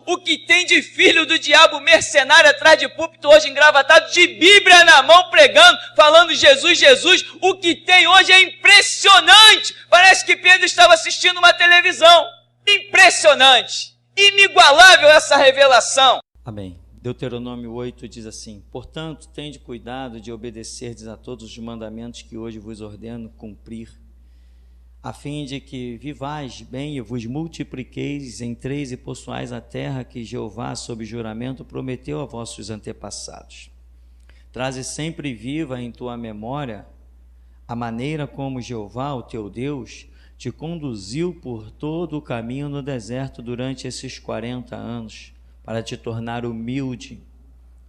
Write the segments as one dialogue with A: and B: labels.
A: o que tem de filho do diabo mercenário atrás de púlpito hoje engravatado, de Bíblia na mão pregando, falando Jesus, Jesus, o que tem hoje é impressionante. Parece que Pedro estava assistindo uma televisão. Impressionante, inigualável essa revelação.
B: Amém. Deuteronômio 8 diz assim: portanto, tende cuidado de obedecerdes a todos os mandamentos que hoje vos ordeno cumprir, a fim de que vivais bem e vos multipliqueis, entreis e possuais a terra que Jeová, sob juramento, prometeu a vossos antepassados. Traze sempre viva em tua memória a maneira como Jeová, o teu Deus, te conduziu por todo o caminho no deserto durante esses 40 anos, para te tornar humilde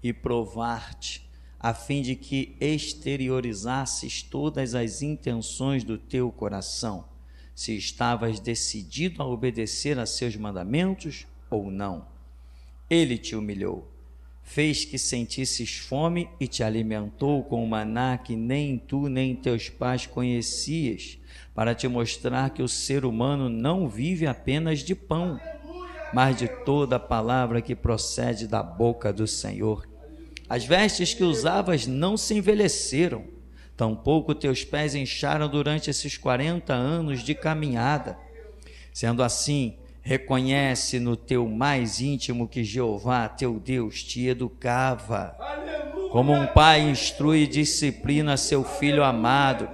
B: e provar-te, a fim de que exteriorizasses todas as intenções do teu coração, se estavas decidido a obedecer a seus mandamentos ou não. Ele te humilhou, fez que sentisses fome e te alimentou com o maná que nem tu nem teus pais conhecias, para te mostrar que o ser humano não vive apenas de pão, mas de toda a palavra que procede da boca do Senhor. As vestes que usavas não se envelheceram, tampouco teus pés incharam durante esses 40 anos de caminhada. Sendo assim, reconhece no teu mais íntimo que Jeová, teu Deus, te educava, como um pai instrui e disciplina seu filho amado.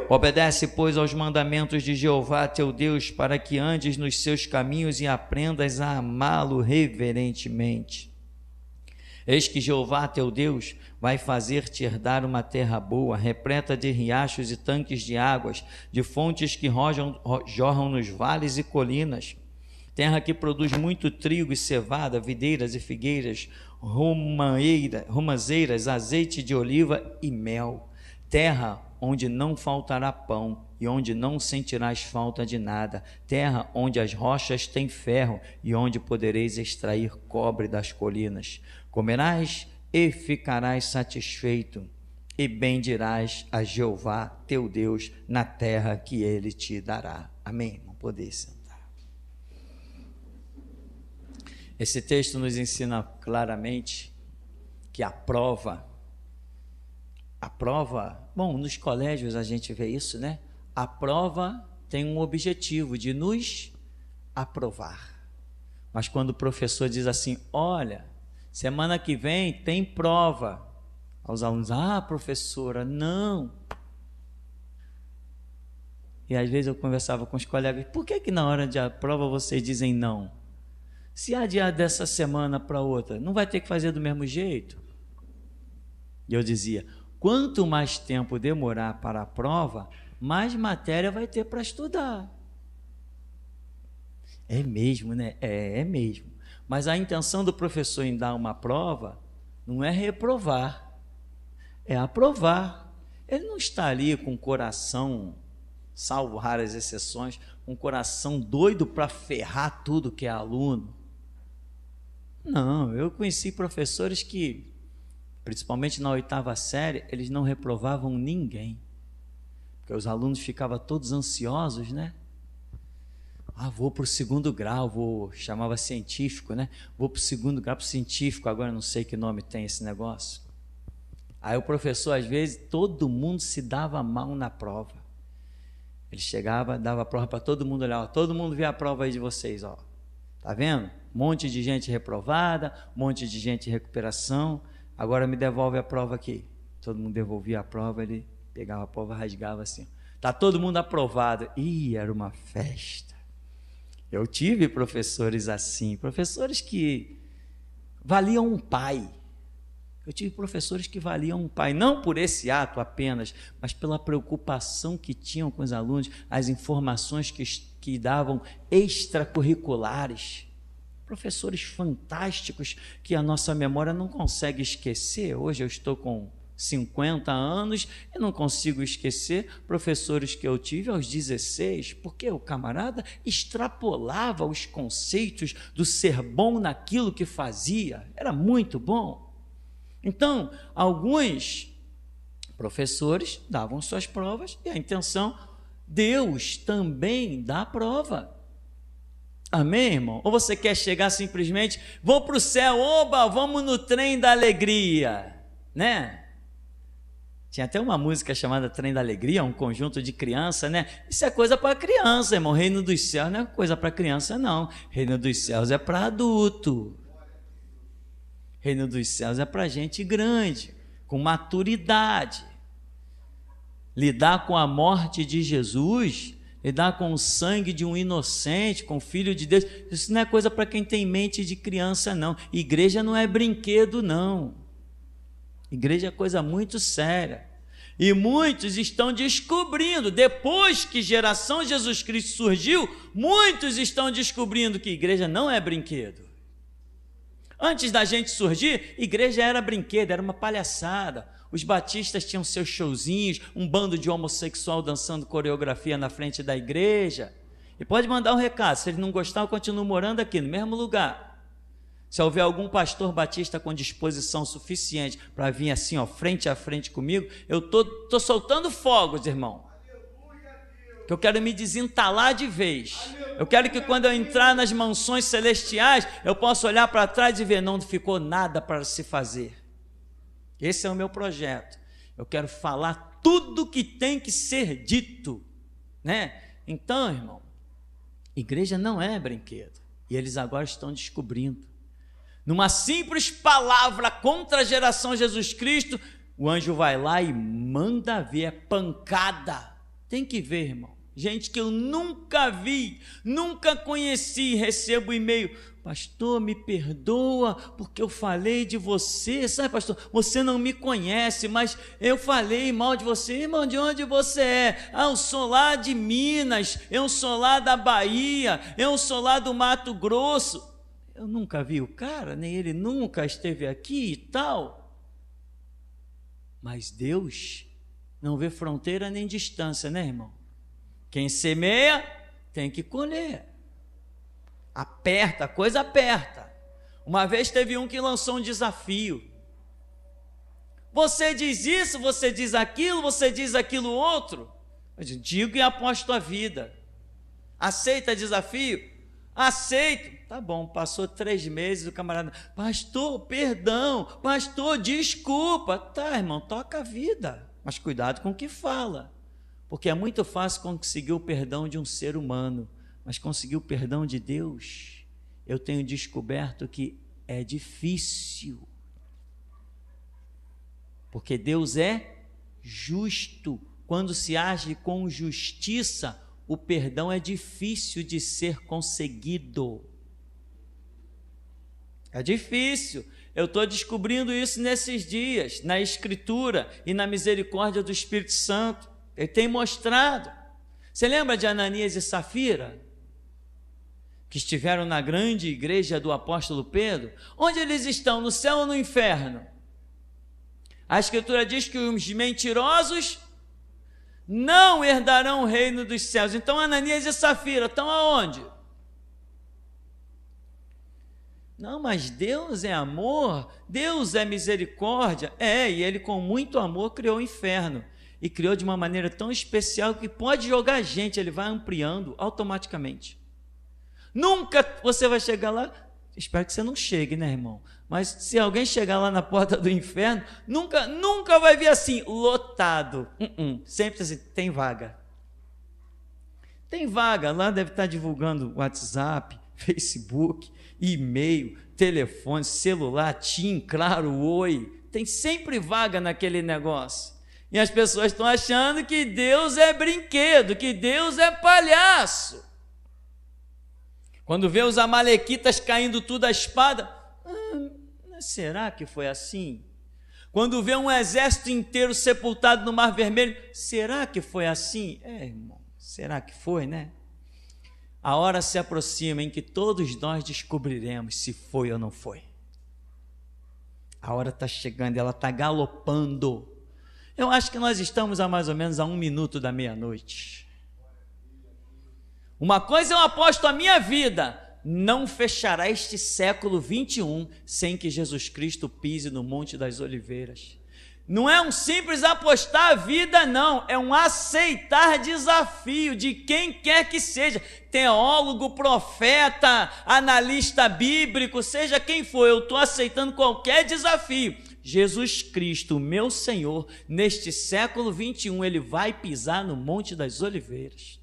B: Obedece, pois, aos mandamentos de Jeová, teu Deus, para que andes nos seus caminhos e aprendas a amá-lo reverentemente. Eis que Jeová, teu Deus, vai fazer-te herdar uma terra boa, repleta de riachos e tanques de águas, de fontes que jorram nos vales e colinas, terra que produz muito trigo e cevada, videiras e figueiras, romazeiras, azeite de oliva e mel, terra onde não faltará pão e onde não sentirás falta de nada, terra onde as rochas têm ferro e onde podereis extrair cobre das colinas. Comerás e ficarás satisfeito, e bendirás a Jeová teu Deus na terra que ele te dará. Amém? Não poder sentar. Esse texto nos ensina claramente que a prova, bom, nos colégios a gente vê isso, né? A prova tem um objetivo de nos aprovar. Mas quando o professor diz assim, olha, semana que vem tem prova, aos alunos, professora, não. E às vezes eu conversava com os colegas, por que na hora da prova vocês dizem não? Se adiar dessa semana para outra, não vai ter que fazer do mesmo jeito? E eu dizia, quanto mais tempo demorar para a prova, mais matéria vai ter para estudar. É mesmo, né? É mesmo. Mas a intenção do professor em dar uma prova não é reprovar, é aprovar. Ele não está ali com o coração, salvo raras exceções, com o coração doido para ferrar tudo que é aluno. Não, eu conheci professores que, principalmente na 8ª série, eles não reprovavam ninguém, porque os alunos ficavam todos ansiosos, né? Vou para o 2º grau, chamava científico, né? Vou para o 2º grau, para o científico, agora não sei que nome tem esse negócio. Aí o professor, às vezes, todo mundo se dava mal na prova. Ele chegava, dava a prova para todo mundo olhar, todo mundo vê a prova aí de vocês, ó. Tá vendo? Um monte de gente reprovada, um monte de gente em recuperação, agora me devolve a prova aqui. Todo mundo devolvia a prova, ele pegava a prova, rasgava assim. Tá todo mundo aprovado. Era uma festa. Eu tive professores assim, professores que valiam um pai. Eu tive professores que valiam um pai, não por esse ato apenas, mas pela preocupação que tinham com os alunos, as informações que davam extracurriculares. Professores fantásticos que a nossa memória não consegue esquecer. Hoje eu estou com 50 anos e não consigo esquecer professores que eu tive aos 16, porque o camarada extrapolava os conceitos do ser bom naquilo que fazia, era muito bom. Então, alguns professores davam suas provas e a intenção, Deus também dá a prova. Amém, irmão? Ou você quer chegar simplesmente, vou para o céu, oba, vamos no trem da alegria, né? Tinha até uma música chamada Trem da Alegria, um conjunto de criança, né? Isso é coisa para criança, irmão. Reino dos céus não é coisa para criança, não. Reino dos céus é para adulto. Reino dos céus é para gente grande, com maturidade. Lidar com a morte de Jesus, lidar com o sangue de um inocente, com o Filho de Deus, isso não é coisa para quem tem mente de criança, não. Igreja não é brinquedo, não. Igreja é coisa muito séria. E muitos estão descobrindo, depois que geração Jesus Cristo surgiu, muitos estão descobrindo que igreja não é brinquedo. Antes da gente surgir, igreja era brinquedo, era uma palhaçada. Os batistas tinham seus showzinhos, um bando de homossexual dançando coreografia na frente da igreja. E pode mandar um recado, se ele não gostar, eu continuo morando aqui, no mesmo lugar. Se houver algum pastor batista com disposição suficiente para vir assim, ó, frente a frente comigo, eu tô soltando fogos, irmão. Que eu quero me desentalar de vez. Eu quero que quando eu entrar nas mansões celestiais, eu possa olhar para trás e ver, não ficou nada para se fazer. Esse é o meu projeto. Eu quero falar tudo que tem que ser dito, né? Então, irmão, igreja não é brinquedo. E eles agora estão descobrindo. Numa simples palavra contra a geração Jesus Cristo, o anjo vai lá e manda ver, é pancada. Tem que ver, irmão. Gente que eu nunca vi, nunca conheci, recebo e-mail. Pastor, me perdoa porque eu falei de você. Sabe, pastor, você não me conhece, mas eu falei mal de você. Irmão, de onde você é? Ah, eu sou lá de Minas, eu sou lá da Bahia, eu sou lá do Mato Grosso. Eu nunca vi o cara, nem ele nunca esteve aqui e tal. Mas Deus não vê fronteira nem distância, né, irmão? Quem semeia tem que colher. Aperta, a coisa aperta. Uma vez teve um que lançou um desafio. Você diz isso, você diz aquilo outro. Eu digo e aposto a vida. Aceita desafio? Aceito. Tá bom, passou 3 meses, o camarada, pastor, perdão, pastor, desculpa. Tá, irmão, toca a vida, mas cuidado com o que fala, porque é muito fácil conseguir o perdão de um ser humano, mas conseguir o perdão de Deus, eu tenho descoberto que é difícil, porque Deus é justo. Quando se age com justiça, o perdão é difícil de ser conseguido. É difícil. Eu estou descobrindo isso nesses dias, na Escritura e na misericórdia do Espírito Santo. Ele tem mostrado. Você lembra de Ananias e Safira? Que estiveram na grande igreja do apóstolo Pedro? Onde eles estão? No céu ou no inferno? A Escritura diz que os mentirosos não herdarão o reino dos céus. Então Ananias e Safira estão aonde? Não, mas Deus é amor, Deus é misericórdia. E ele com muito amor criou o inferno. E criou de uma maneira tão especial que pode jogar gente, ele vai ampliando automaticamente. Nunca você vai chegar lá, espero que você não chegue, né, irmão? Mas se alguém chegar lá na porta do inferno, nunca vai vir assim, lotado. Sempre assim, tem vaga. Tem vaga, lá deve estar divulgando WhatsApp, Facebook, e-mail, telefone, celular, TIM, Claro, Oi. Tem sempre vaga naquele negócio. E as pessoas estão achando que Deus é brinquedo, que Deus é palhaço. Quando vê os amalequitas caindo tudo à espada, será que foi assim? Quando vê um exército inteiro sepultado no Mar Vermelho, será que foi assim? Irmão, será que foi, né? A hora se aproxima em que todos nós descobriremos se foi ou não foi. A hora está chegando, ela está galopando. Eu acho que nós estamos a mais ou menos a 1 minuto da meia-noite. Uma coisa eu aposto a minha vida, não fechará este século 21 sem que Jesus Cristo pise no Monte das Oliveiras. Não é um simples apostar a vida, não. É um aceitar desafio de quem quer que seja. Teólogo, profeta, analista bíblico, seja quem for, eu estou aceitando qualquer desafio. Jesus Cristo, meu Senhor, neste século 21, Ele vai pisar no Monte das Oliveiras.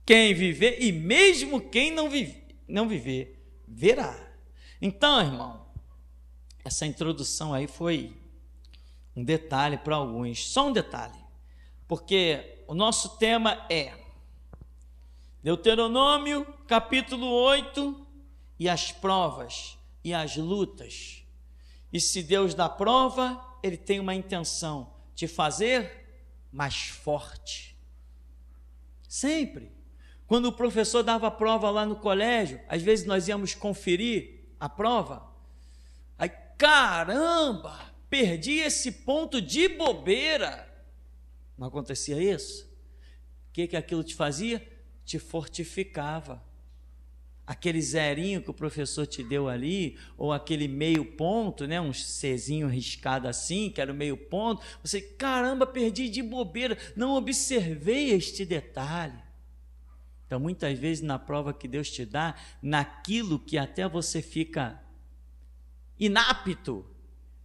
B: Quem viver, e mesmo quem não viver, verá. Então, irmão, essa introdução aí foi um detalhe para alguns, só um detalhe, porque o nosso tema é Deuteronômio capítulo 8 e as provas e as lutas. E se Deus dá prova, Ele tem uma intenção, te fazer mais forte. Sempre. Quando o professor dava prova lá no colégio, às vezes nós íamos conferir a prova, aí, caramba, perdi esse ponto de bobeira. Não acontecia isso? O que aquilo te fazia? Te fortificava. Aquele zerinho que o professor te deu ali, ou aquele meio ponto, né, um Czinho riscado assim, que era o meio ponto, você, caramba, perdi de bobeira, não observei este detalhe. Então, muitas vezes na prova que Deus te dá, naquilo que até você fica inapto,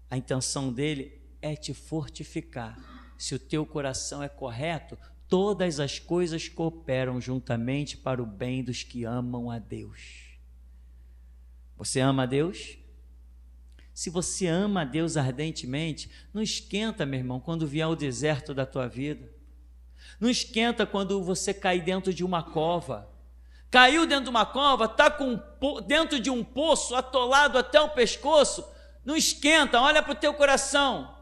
B: a intenção dele é te fortificar. Se o teu coração é correto, todas as coisas cooperam juntamente para o bem dos que amam a Deus. Você ama a Deus? Se você ama a Deus ardentemente, não esquenta, meu irmão, quando vier o deserto da tua vida. Não esquenta quando você cair dentro de uma cova. Caiu dentro de uma cova, está dentro de um poço, atolado até o pescoço. Não esquenta, olha para o teu coração.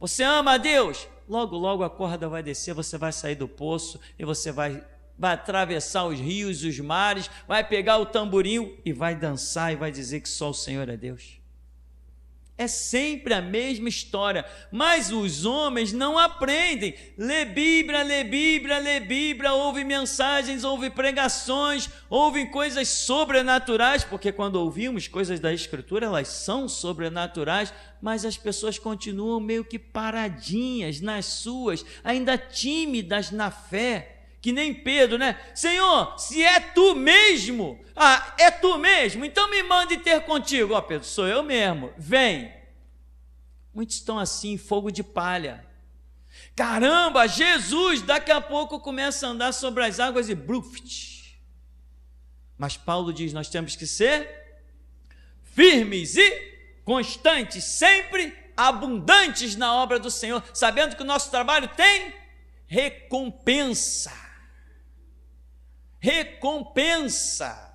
B: Você ama a Deus? Logo, logo a corda vai descer, você vai sair do poço e você vai atravessar os rios, os mares, vai pegar o tamborim e vai dançar e vai dizer que só o Senhor é Deus. É sempre a mesma história, mas os homens não aprendem. Lê Bíblia, lê Bíblia, lê Bíblia, ouve mensagens, ouve pregações, ouve coisas sobrenaturais, porque quando ouvimos coisas da Escritura, elas são sobrenaturais, mas as pessoas continuam meio que paradinhas nas suas, ainda tímidas na fé, que nem Pedro, né? Senhor, se é tu mesmo, é tu mesmo, então me mande ter contigo. Pedro, sou eu mesmo, vem. Muitos estão assim, fogo de palha. Caramba, Jesus, daqui a pouco começa a andar sobre as águas e bruft. Mas Paulo diz, nós temos que ser firmes e constantes, sempre abundantes na obra do Senhor, sabendo que o nosso trabalho tem recompensa. Recompensa.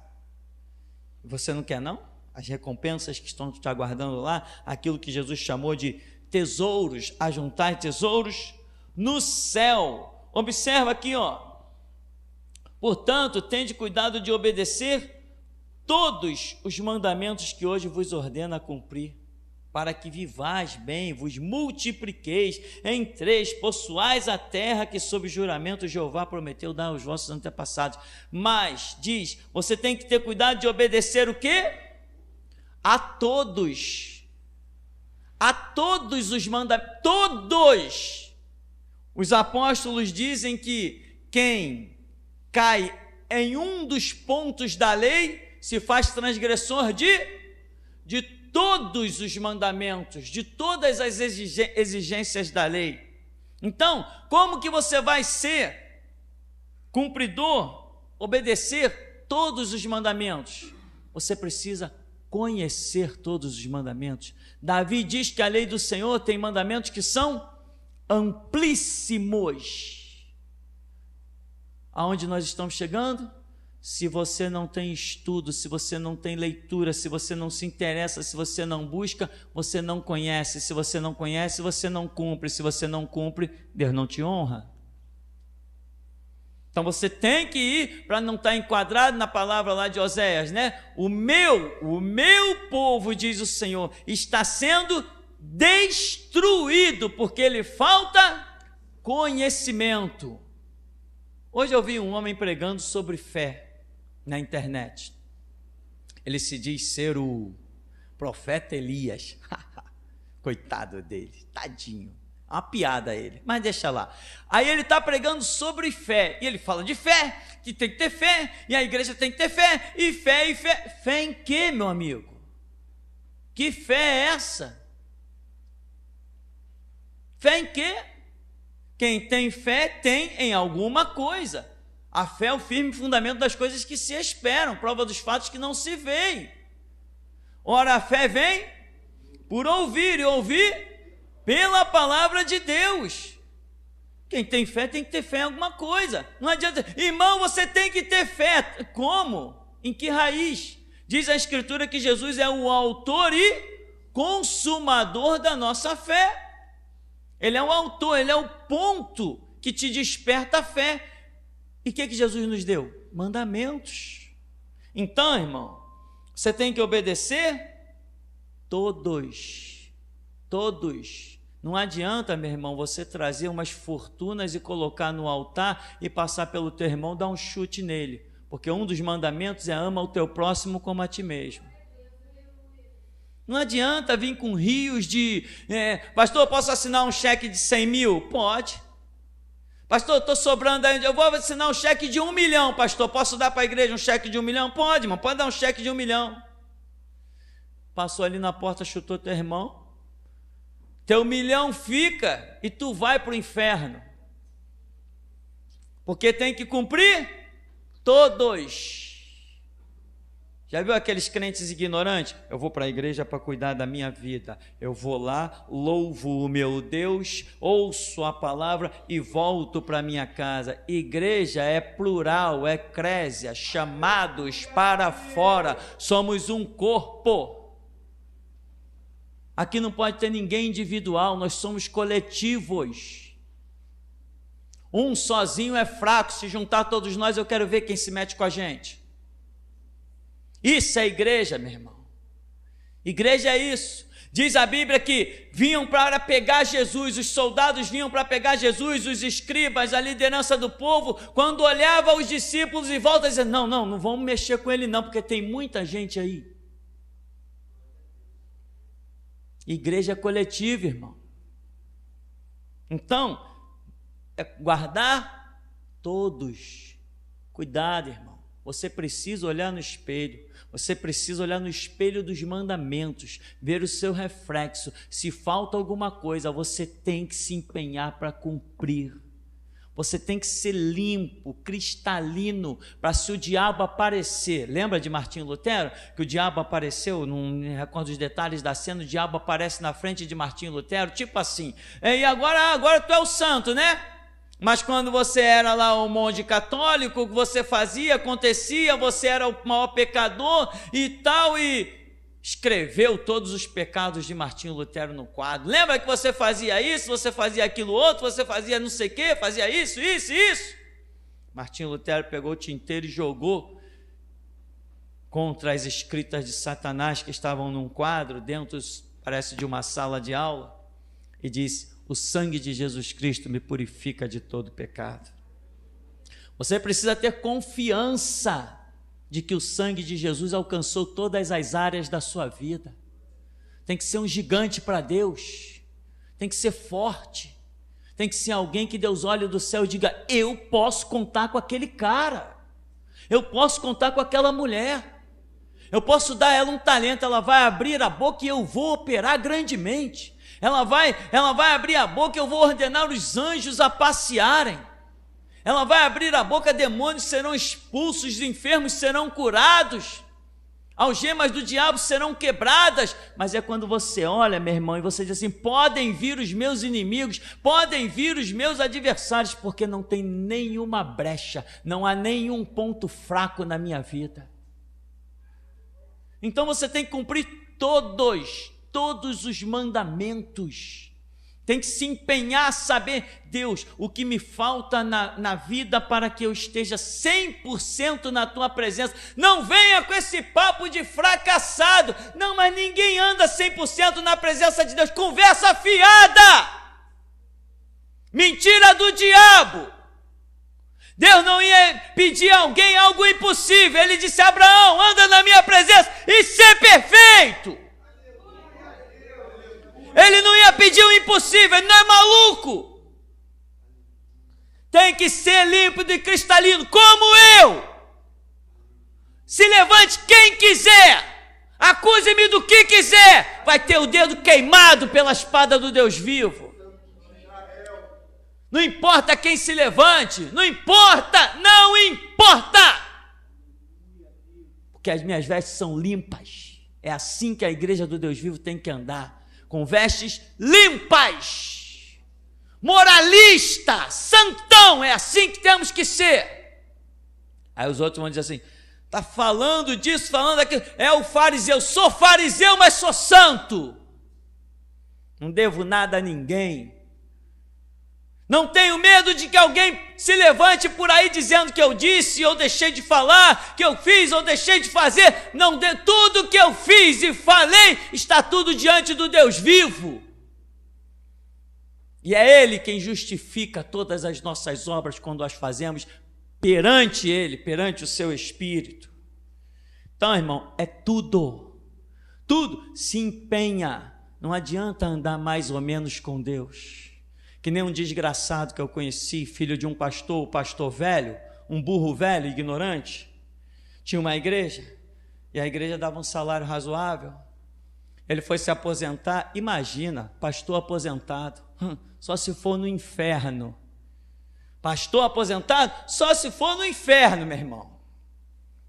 B: Você não quer, não? As recompensas que estão te aguardando lá, aquilo que Jesus chamou de tesouros, ajuntar tesouros no céu. Observa aqui, portanto, tende cuidado de obedecer todos os mandamentos que hoje vos ordeno a cumprir, para que vivais bem, vos multipliqueis, entreis, possuais a terra que sob juramento Jeová prometeu dar aos vossos antepassados. Mas, diz, você tem que ter cuidado de obedecer o quê? A todos os mandamentos, todos. Os apóstolos dizem que quem cai em um dos pontos da lei se faz transgressor de todos os mandamentos, de todas as exigências da lei. Então, como que você vai ser cumpridor, obedecer todos os mandamentos? Você precisa conhecer todos os mandamentos. Davi diz que a lei do Senhor tem mandamentos que são amplíssimos. Aonde nós estamos chegando? Se você não tem estudo, se você não tem leitura, se você não se interessa, se você não busca, você não conhece. Se você não conhece, você não cumpre. Se você não cumpre, Deus não te honra. Então você tem que ir para não estar enquadrado na palavra lá de Oséias, né? O meu povo, diz o Senhor, está sendo destruído porque lhe falta conhecimento. Hoje eu vi um homem pregando sobre fé na internet. Ele se diz ser o profeta Elias. Coitado dele, tadinho. É uma piada ele, mas deixa lá. Aí ele está pregando sobre fé, e ele fala de fé, que tem que ter fé, e a igreja tem que ter fé, e fé, e fé. Fé em quê, meu amigo? Que fé é essa? Fé em quê? Quem tem fé tem em alguma coisa. A fé é o firme fundamento das coisas que se esperam, prova dos fatos que não se veem. Ora, a fé vem por ouvir, e ouvir pela palavra de Deus. Quem tem fé tem que ter fé em alguma coisa. Não adianta, irmão, você tem que ter fé. Como? Em que raiz? Diz a Escritura que Jesus é o autor e consumador da nossa fé. Ele é o autor, ele é o ponto que te desperta a fé. E o que Jesus nos deu? Mandamentos. Então, irmão, você tem que obedecer todos. Não adianta, meu irmão, você trazer umas fortunas e colocar no altar e passar pelo teu irmão, dar um chute nele, porque um dos mandamentos é ama o teu próximo como a ti mesmo. Não adianta vir com rios de, pastor, posso assinar um cheque de 100 mil? Pode. Pastor, estou sobrando ainda, eu vou assinar um cheque de 1 milhão, pastor, posso dar para a igreja um cheque de 1 milhão? Pode, irmão, pode dar um cheque de 1 milhão. Passou ali na porta, chutou teu irmão, teu 1 milhão fica e tu vai para o inferno, porque tem que cumprir todos. Já viu aqueles crentes ignorantes? Eu vou para a igreja para cuidar da minha vida, eu vou lá, louvo o meu Deus, ouço a palavra e volto para minha casa. Igreja é plural, é eclésia, chamados para fora, somos um corpo. Aqui não pode ter ninguém individual, nós somos coletivos. Um sozinho é fraco, se juntar todos nós, eu quero ver quem se mete com a gente. Isso é igreja, meu irmão. Igreja é isso. Diz a Bíblia que vinham para pegar Jesus, os soldados vinham para pegar Jesus, os escribas, a liderança do povo, quando olhava os discípulos e volta a dizer, não vamos mexer com ele não, porque tem muita gente aí. Igreja coletiva, irmão. Então, é guardar todos. Cuidado, irmão. Você precisa olhar no espelho. Você precisa olhar no espelho dos mandamentos, ver o seu reflexo. Se falta alguma coisa, você tem que se empenhar para cumprir. Você tem que ser limpo, cristalino, para se o diabo aparecer. Lembra de Martinho Lutero? Que o diabo apareceu, não me recordo os detalhes da cena, o diabo aparece na frente de Martinho Lutero, tipo assim, e agora tu é o santo, né? Mas quando você era lá o monge católico, o que você fazia, acontecia, você era o maior pecador e tal, e escreveu todos os pecados de Martinho Lutero no quadro. Lembra que você fazia isso, você fazia aquilo outro, você fazia não sei o quê, fazia isso. Martinho Lutero pegou o tinteiro e jogou contra as escritas de Satanás que estavam num quadro dentro, parece, de uma sala de aula, e disse, o sangue de Jesus Cristo me purifica de todo pecado. Você precisa ter confiança de que o sangue de Jesus alcançou todas as áreas da sua vida. Tem que ser um gigante para Deus, tem que ser forte, tem que ser alguém que Deus olhe do céu e diga, eu posso contar com aquele cara, eu posso contar com aquela mulher, eu posso dar a ela um talento, ela vai abrir a boca e eu vou operar grandemente, ela vai abrir a boca e eu vou ordenar os anjos a passearem, ela vai abrir a boca, demônios serão expulsos, enfermos serão curados, algemas do diabo serão quebradas. Mas é quando você olha, meu irmão, e você diz assim, podem vir os meus inimigos, podem vir os meus adversários, porque não tem nenhuma brecha, não há nenhum ponto fraco na minha vida. Então você tem que cumprir todos os mandamentos. Tem que se empenhar a saber, Deus, o que me falta na vida para que eu esteja 100% na tua presença. Não venha com esse papo de fracassado. Não, mas ninguém anda 100% na presença de Deus. Conversa fiada. Mentira do diabo. Deus não ia pedir a alguém algo impossível. Ele disse, Abraão, anda na minha presença e ser perfeito. Ele
A: possível, ele não é maluco. Tem que ser límpido e cristalino, como eu. Se levante quem quiser, acuse-me do que quiser, vai ter o dedo queimado pela espada do Deus vivo. Não importa quem se levante, não importa, não importa. Porque as minhas vestes são limpas. É assim que a igreja do Deus vivo tem que andar, com vestes limpas. Moralista, santão, é assim que temos que ser. Aí os outros vão dizer assim, está falando disso, falando daquilo, é o fariseu, sou fariseu, mas sou santo. Não devo nada a ninguém. Não tenho medo de que alguém se levante por aí dizendo que eu disse ou deixei de falar, que eu fiz ou deixei de fazer. Não, tudo que eu fiz e falei está tudo diante do Deus vivo. E é Ele quem justifica todas as nossas obras quando as fazemos perante Ele, perante o seu Espírito. Então, irmão, é tudo se empenha. Não adianta andar mais ou menos com Deus. Que nem um desgraçado que eu conheci, filho de um pastor, o pastor velho, um burro velho, ignorante. Tinha uma igreja, e a igreja dava um salário razoável. Ele foi se aposentar, imagina, pastor aposentado, só se for no inferno. Pastor aposentado, só se for no inferno, meu irmão.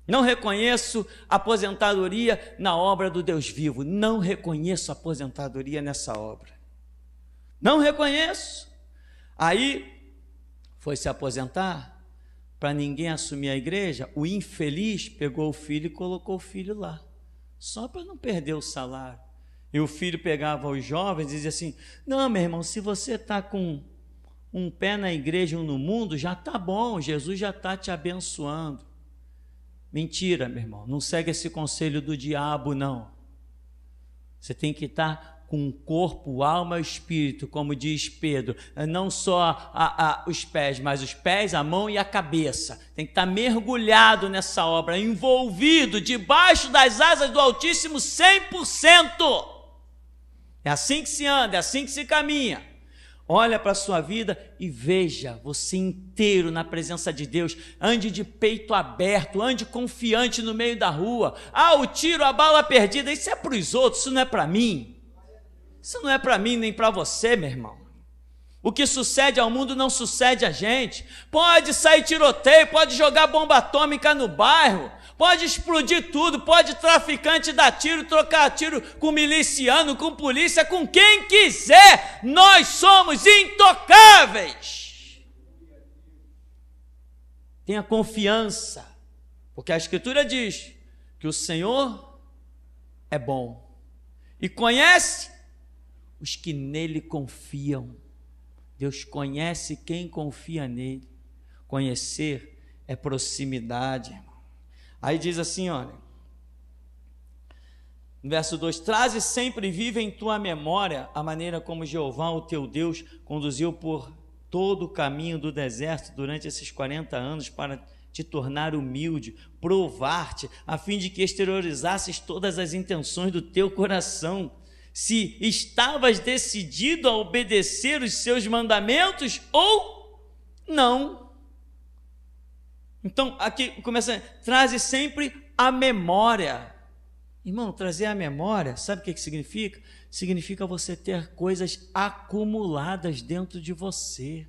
A: Não reconheço aposentadoria na obra do Deus vivo, não reconheço aposentadoria nessa obra. Não reconheço. Aí foi se aposentar, para ninguém assumir a igreja, o infeliz pegou o filho e colocou o filho lá, só para não perder o salário. E o filho pegava os jovens e dizia assim, não, meu irmão, se você está com um pé na igreja e um no mundo, já está bom, Jesus já está te abençoando. Mentira, meu irmão, não segue esse conselho do diabo, não. Você tem que estar com o corpo, alma e espírito, como diz Pedro, não só os pés, mas os pés, a mão e a cabeça. Tem que estar mergulhado nessa obra, envolvido, debaixo das asas do Altíssimo 100%. É assim que se anda, é assim que se caminha. Olha para a sua vida e veja você inteiro na presença de Deus. Ande de peito aberto, ande confiante no meio da rua. O tiro, a bala perdida, isso é para os outros, isso não é para mim. Isso não é para mim nem para você, meu irmão. O que sucede ao mundo não sucede a gente. Pode sair tiroteio, pode jogar bomba atômica no bairro, pode explodir tudo, pode traficante dar tiro, trocar tiro com miliciano, com polícia, com quem quiser. Nós somos intocáveis. Tenha confiança, porque a Escritura diz que o Senhor é bom e conhece os que nele confiam. Deus conhece quem confia nele. Conhecer é proximidade, irmão. Aí diz assim, olha, no verso 2, traze sempre viva em tua memória a maneira como Jeová, o teu Deus, conduziu por todo o caminho do deserto durante esses 40 anos para te tornar humilde, provar-te, a fim de que exteriorizasses todas as intenções do teu coração. Se estavas decidido a obedecer os seus mandamentos ou não. Então, aqui começa, traze sempre a memória. Irmão, trazer a memória, sabe o que significa? Significa você ter coisas acumuladas dentro de você.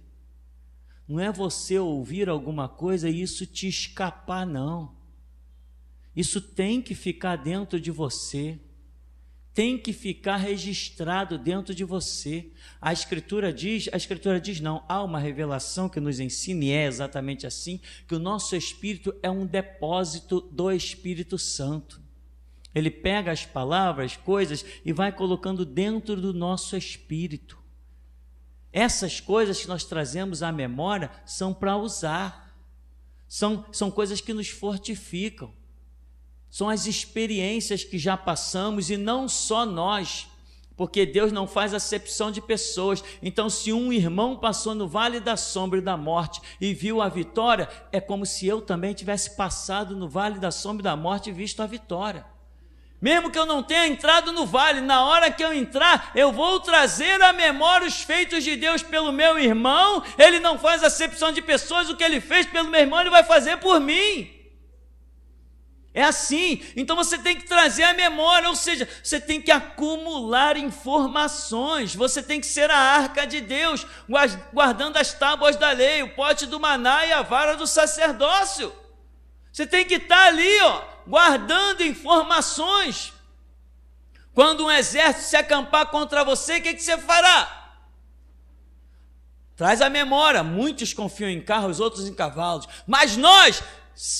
A: Não é você ouvir alguma coisa e isso te escapar, não. Isso tem que ficar dentro de você. Tem que ficar registrado dentro de você. A Escritura diz não, há uma revelação que nos ensina, e é exatamente assim, que o nosso espírito é um depósito do Espírito Santo. Ele pega as palavras, coisas, e vai colocando dentro do nosso espírito. Essas coisas que nós trazemos à memória são para usar, são coisas que nos fortificam. São as experiências que já passamos, e não só nós, porque Deus não faz acepção de pessoas. Então, se um irmão passou no vale da sombra e da morte e viu a vitória, é como se eu também tivesse passado no vale da sombra e da morte e visto a vitória.
B: Mesmo que eu não tenha entrado no vale, na hora que eu entrar, eu vou trazer à memória os feitos de Deus pelo meu irmão. Ele não faz acepção de pessoas, o que ele fez pelo meu irmão, ele vai fazer por mim. É assim. Então você tem que trazer à memória, ou seja, você tem que acumular informações, você tem que ser a arca de Deus, guardando as tábuas da lei, o pote do maná e a vara do sacerdócio. Você tem que estar ali, guardando informações. Quando um exército se acampar contra você, o que você fará? Traz a memória. Muitos confiam em carros, outros em cavalos, mas nós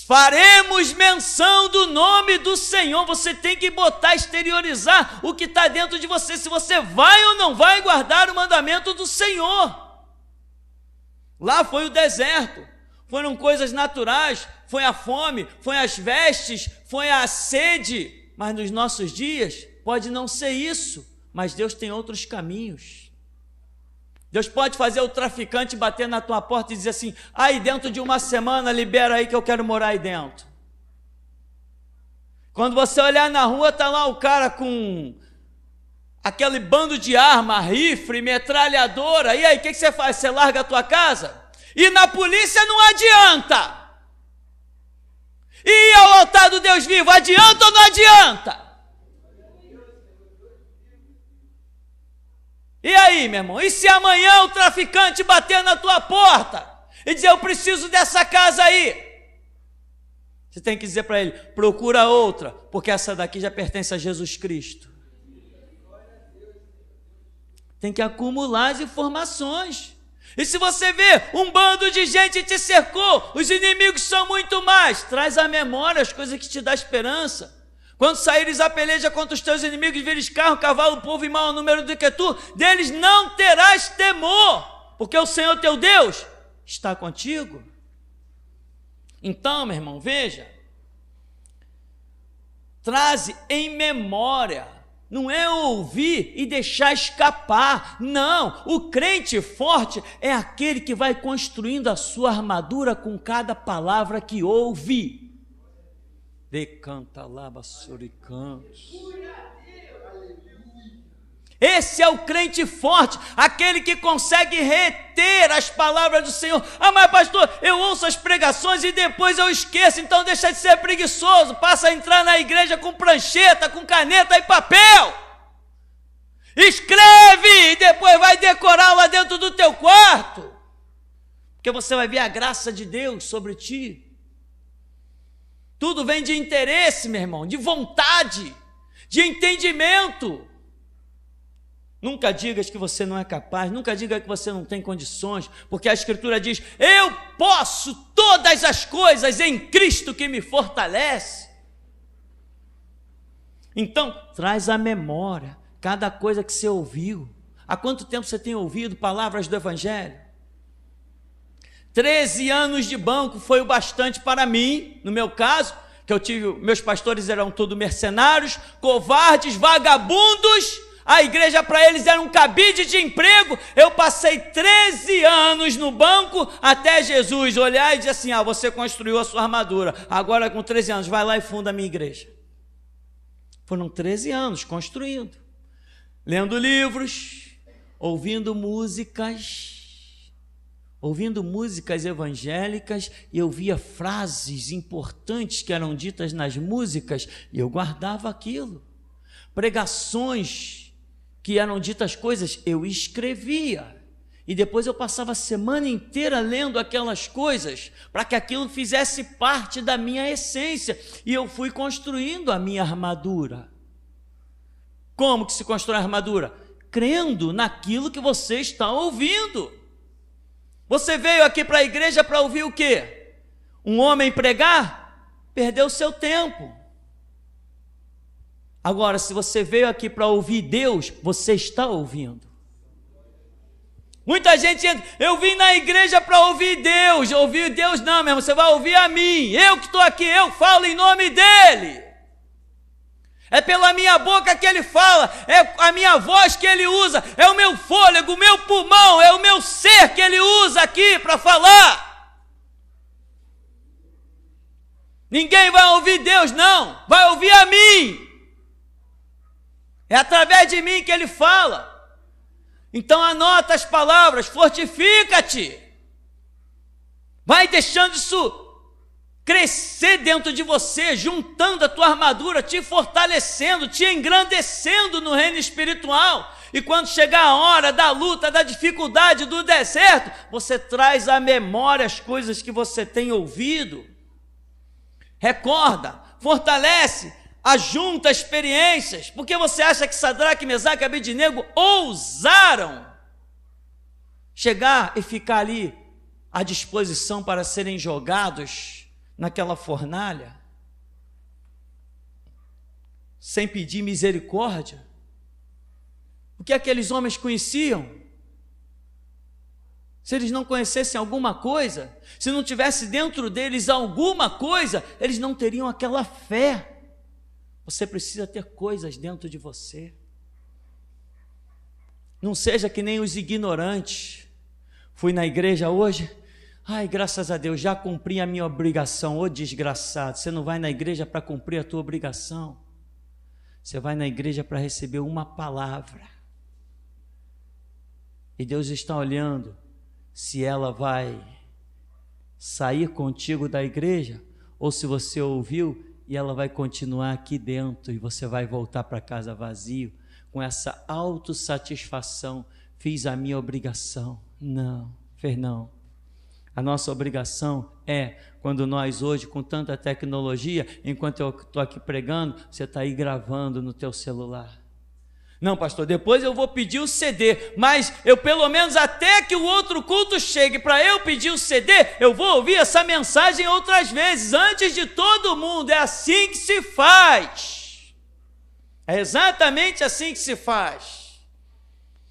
B: faremos menção do nome do Senhor. Você tem que botar, exteriorizar o que está dentro de você, se você vai ou não vai guardar o mandamento do Senhor. Lá foi o deserto, foram coisas naturais, foi a fome, foi as vestes, foi a sede, mas nos nossos dias pode não ser isso, mas Deus tem outros caminhos. Deus pode fazer o traficante bater na tua porta e dizer assim: aí dentro de uma semana libera aí que eu quero morar aí dentro. Quando você olhar na rua, está lá o cara com aquele bando de arma, rifle, metralhadora, e aí o que você faz? Você larga a tua casa? E na polícia não adianta. E ao altar do Deus vivo, adianta ou não adianta? E aí, meu irmão? E se amanhã o traficante bater na tua porta e dizer: eu preciso dessa casa aí? Você tem que dizer para ele: procura outra, porque essa daqui já pertence a Jesus Cristo. Tem que acumular as informações. E se você vê um bando de gente te cercou, os inimigos são muito mais, traz à memória as coisas que te dão esperança. Quando saíres a peleja contra os teus inimigos, vires carro, cavalo, povo e mau número do que tu, deles não terás temor, porque o Senhor teu Deus está contigo. Então, meu irmão, veja, traze em memória. Não é ouvir e deixar escapar, não. O crente forte é aquele que vai construindo a sua armadura com cada palavra que ouve. Decanta laba suricantos. Esse é o crente forte, aquele que consegue reter as palavras do Senhor. Ah, mas pastor, eu ouço as pregações e depois eu esqueço, então deixa de ser preguiçoso, passa a entrar na igreja com prancheta, com caneta e papel. Escreve e depois vai decorar lá dentro do teu quarto, porque você vai ver a graça de Deus sobre ti. Tudo vem de interesse, meu irmão, de vontade, de entendimento. Nunca digas que você não é capaz, nunca diga que você não tem condições, porque a Escritura diz: eu posso todas as coisas em Cristo que me fortalece. Então, traz à memória cada coisa que você ouviu. Há quanto tempo você tem ouvido palavras do Evangelho? 13 anos de banco foi o bastante para mim, no meu caso, que eu tive, meus pastores eram todos mercenários, covardes, vagabundos. A igreja para eles era um cabide de emprego. Eu passei 13 anos no banco até Jesus olhar e dizer assim: ah, você construiu a sua armadura, agora com 13 anos, vai lá e funda a minha igreja. Foram 13 anos construindo, lendo livros, ouvindo músicas evangélicas, e eu via frases importantes que eram ditas nas músicas, e eu guardava aquilo. Pregações que eram ditas coisas, eu escrevia, e depois eu passava a semana inteira lendo aquelas coisas, para que aquilo fizesse parte da minha essência, e eu fui construindo a minha armadura. Como que se constrói a armadura? Crendo naquilo que você está ouvindo. Você veio aqui para a igreja para ouvir o quê? Um homem pregar? Perdeu seu tempo. Agora, se você veio aqui para ouvir Deus, você está ouvindo. Muita gente entra: eu vim na igreja para ouvir Deus. Ouvir Deus não, meu irmão, você vai ouvir a mim. Eu que estou aqui, eu falo em nome dEle. É pela minha boca que Ele fala, é a minha voz que Ele usa, é o meu fôlego, o meu pulmão, é o meu ser que Ele usa aqui para falar. Ninguém vai ouvir Deus, não, vai ouvir a mim. É através de mim que ele fala. Então anota as palavras, fortifica-te. Vai deixando isso crescer dentro de você, juntando a tua armadura, te fortalecendo, te engrandecendo no reino espiritual. E quando chegar a hora da luta, da dificuldade, do deserto, você traz à memória as coisas que você tem ouvido. Recorda, fortalece, ajunta experiências. Porque você acha que Sadraque, Mesaque e Abednego ousaram chegar e ficar ali à disposição para serem jogados naquela fornalha, sem pedir misericórdia? O que aqueles homens conheciam? Se eles não conhecessem alguma coisa, se não tivesse dentro deles alguma coisa, eles não teriam aquela fé. Você precisa ter coisas dentro de você. Não seja que nem os ignorantes. Fui na igreja hoje, ai, graças a Deus, já cumpri a minha obrigação. Ô desgraçado, você não vai na igreja para cumprir a tua obrigação. Você vai na igreja para receber uma palavra. E Deus está olhando se ela vai sair contigo da igreja ou se você ouviu e ela vai continuar aqui dentro e você vai voltar para casa vazio com essa autossatisfação. Fiz a minha obrigação. Não, fez não. A nossa obrigação é, quando nós hoje, com tanta tecnologia, enquanto eu estou aqui pregando, você está aí gravando no teu celular. Não, pastor, depois eu vou pedir o CD, mas eu pelo menos até que o outro culto chegue para eu pedir o CD, eu vou ouvir essa mensagem outras vezes, antes de todo mundo. É assim que se faz. É exatamente assim que se faz.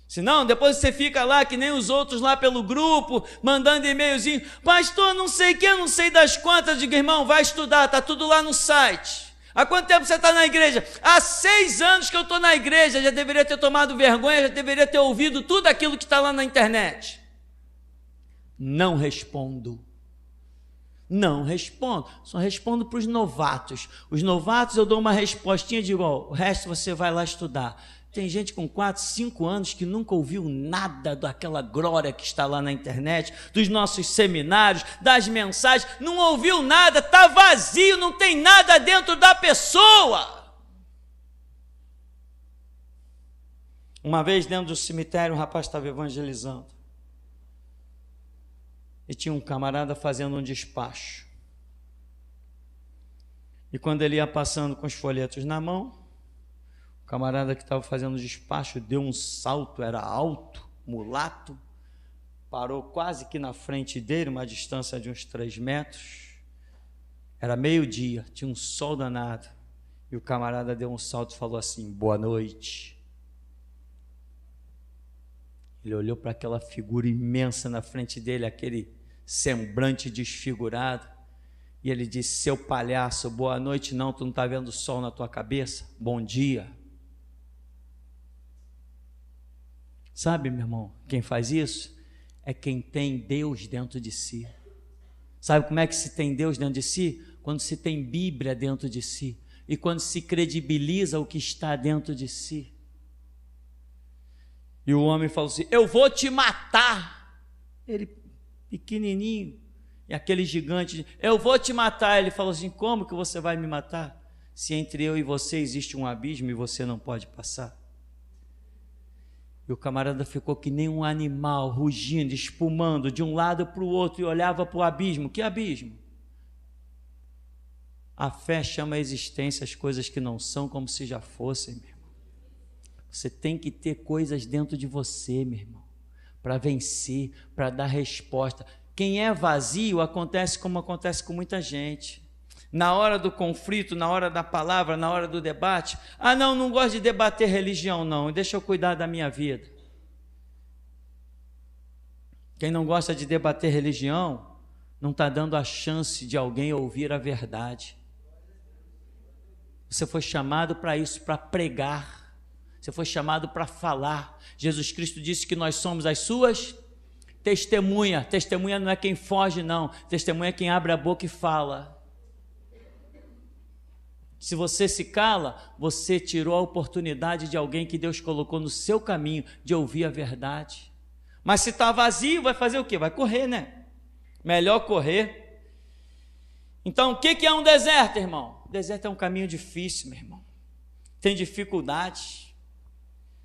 B: Senão, depois você fica lá que nem os outros lá pelo grupo, mandando e-mailzinho, pastor, não sei o que, não sei das quantas. Digo, irmão, vai estudar, está tudo lá no site. Há quanto tempo você está na igreja? Há 6 anos que eu estou na igreja, já deveria ter tomado vergonha, já deveria ter ouvido tudo aquilo que está lá na internet. Não respondo. Não respondo, só respondo para os novatos. Os novatos eu dou uma respostinha e digo, ó, o resto você vai lá estudar. Tem gente com 4, 5 anos que nunca ouviu nada daquela glória que está lá na internet, dos nossos seminários, das mensagens, não ouviu nada, está vazio, não tem nada dentro da pessoa. Uma vez dentro do cemitério, um rapaz estava evangelizando e tinha um camarada fazendo um despacho. E quando ele ia passando com os folhetos na mão, o camarada que estava fazendo o despacho deu um salto, era alto, mulato, parou quase que na frente dele, uma distância de uns 3 metros. Era meio-dia, tinha um sol danado. E o camarada deu um salto e falou assim, boa noite. Ele olhou para aquela figura imensa na frente dele, aquele semblante desfigurado, e ele disse, seu palhaço, boa noite não, tu não está vendo o sol na tua cabeça? Bom dia. Sabe, meu irmão, quem faz isso é quem tem Deus dentro de si. Sabe como é que se tem Deus dentro de si? Quando se tem Bíblia dentro de si e quando se credibiliza o que está dentro de si. E o homem falou assim, eu vou te matar. Ele, pequenininho, e aquele gigante, eu vou te matar. Ele falou assim, como que você vai me matar? Se entre eu e você existe um abismo e você não pode passar. E o camarada ficou que nem um animal, rugindo, espumando de um lado para o outro e olhava para o abismo. Que abismo? A fé chama a existência as coisas que não são como se já fossem, meu irmão. Você tem que ter coisas dentro de você, meu irmão, para vencer, para dar resposta. Quem é vazio acontece como acontece com muita gente. Na hora do conflito, na hora da palavra, na hora do debate, não gosto de debater religião não, deixa eu cuidar da minha vida. Quem não gosta de debater religião, não está dando a chance de alguém ouvir a verdade. Você foi chamado para isso, para pregar, você foi chamado para falar. Jesus Cristo disse que nós somos as suas testemunhas. Testemunha não é quem foge não, testemunha é quem abre a boca e fala. Se você se cala, você tirou a oportunidade de alguém que Deus colocou no seu caminho de ouvir a verdade. Mas se está vazio, vai fazer o quê? Vai correr, né? Melhor correr. Então, o que é um deserto, irmão? O deserto é um caminho difícil, meu irmão. Tem dificuldades.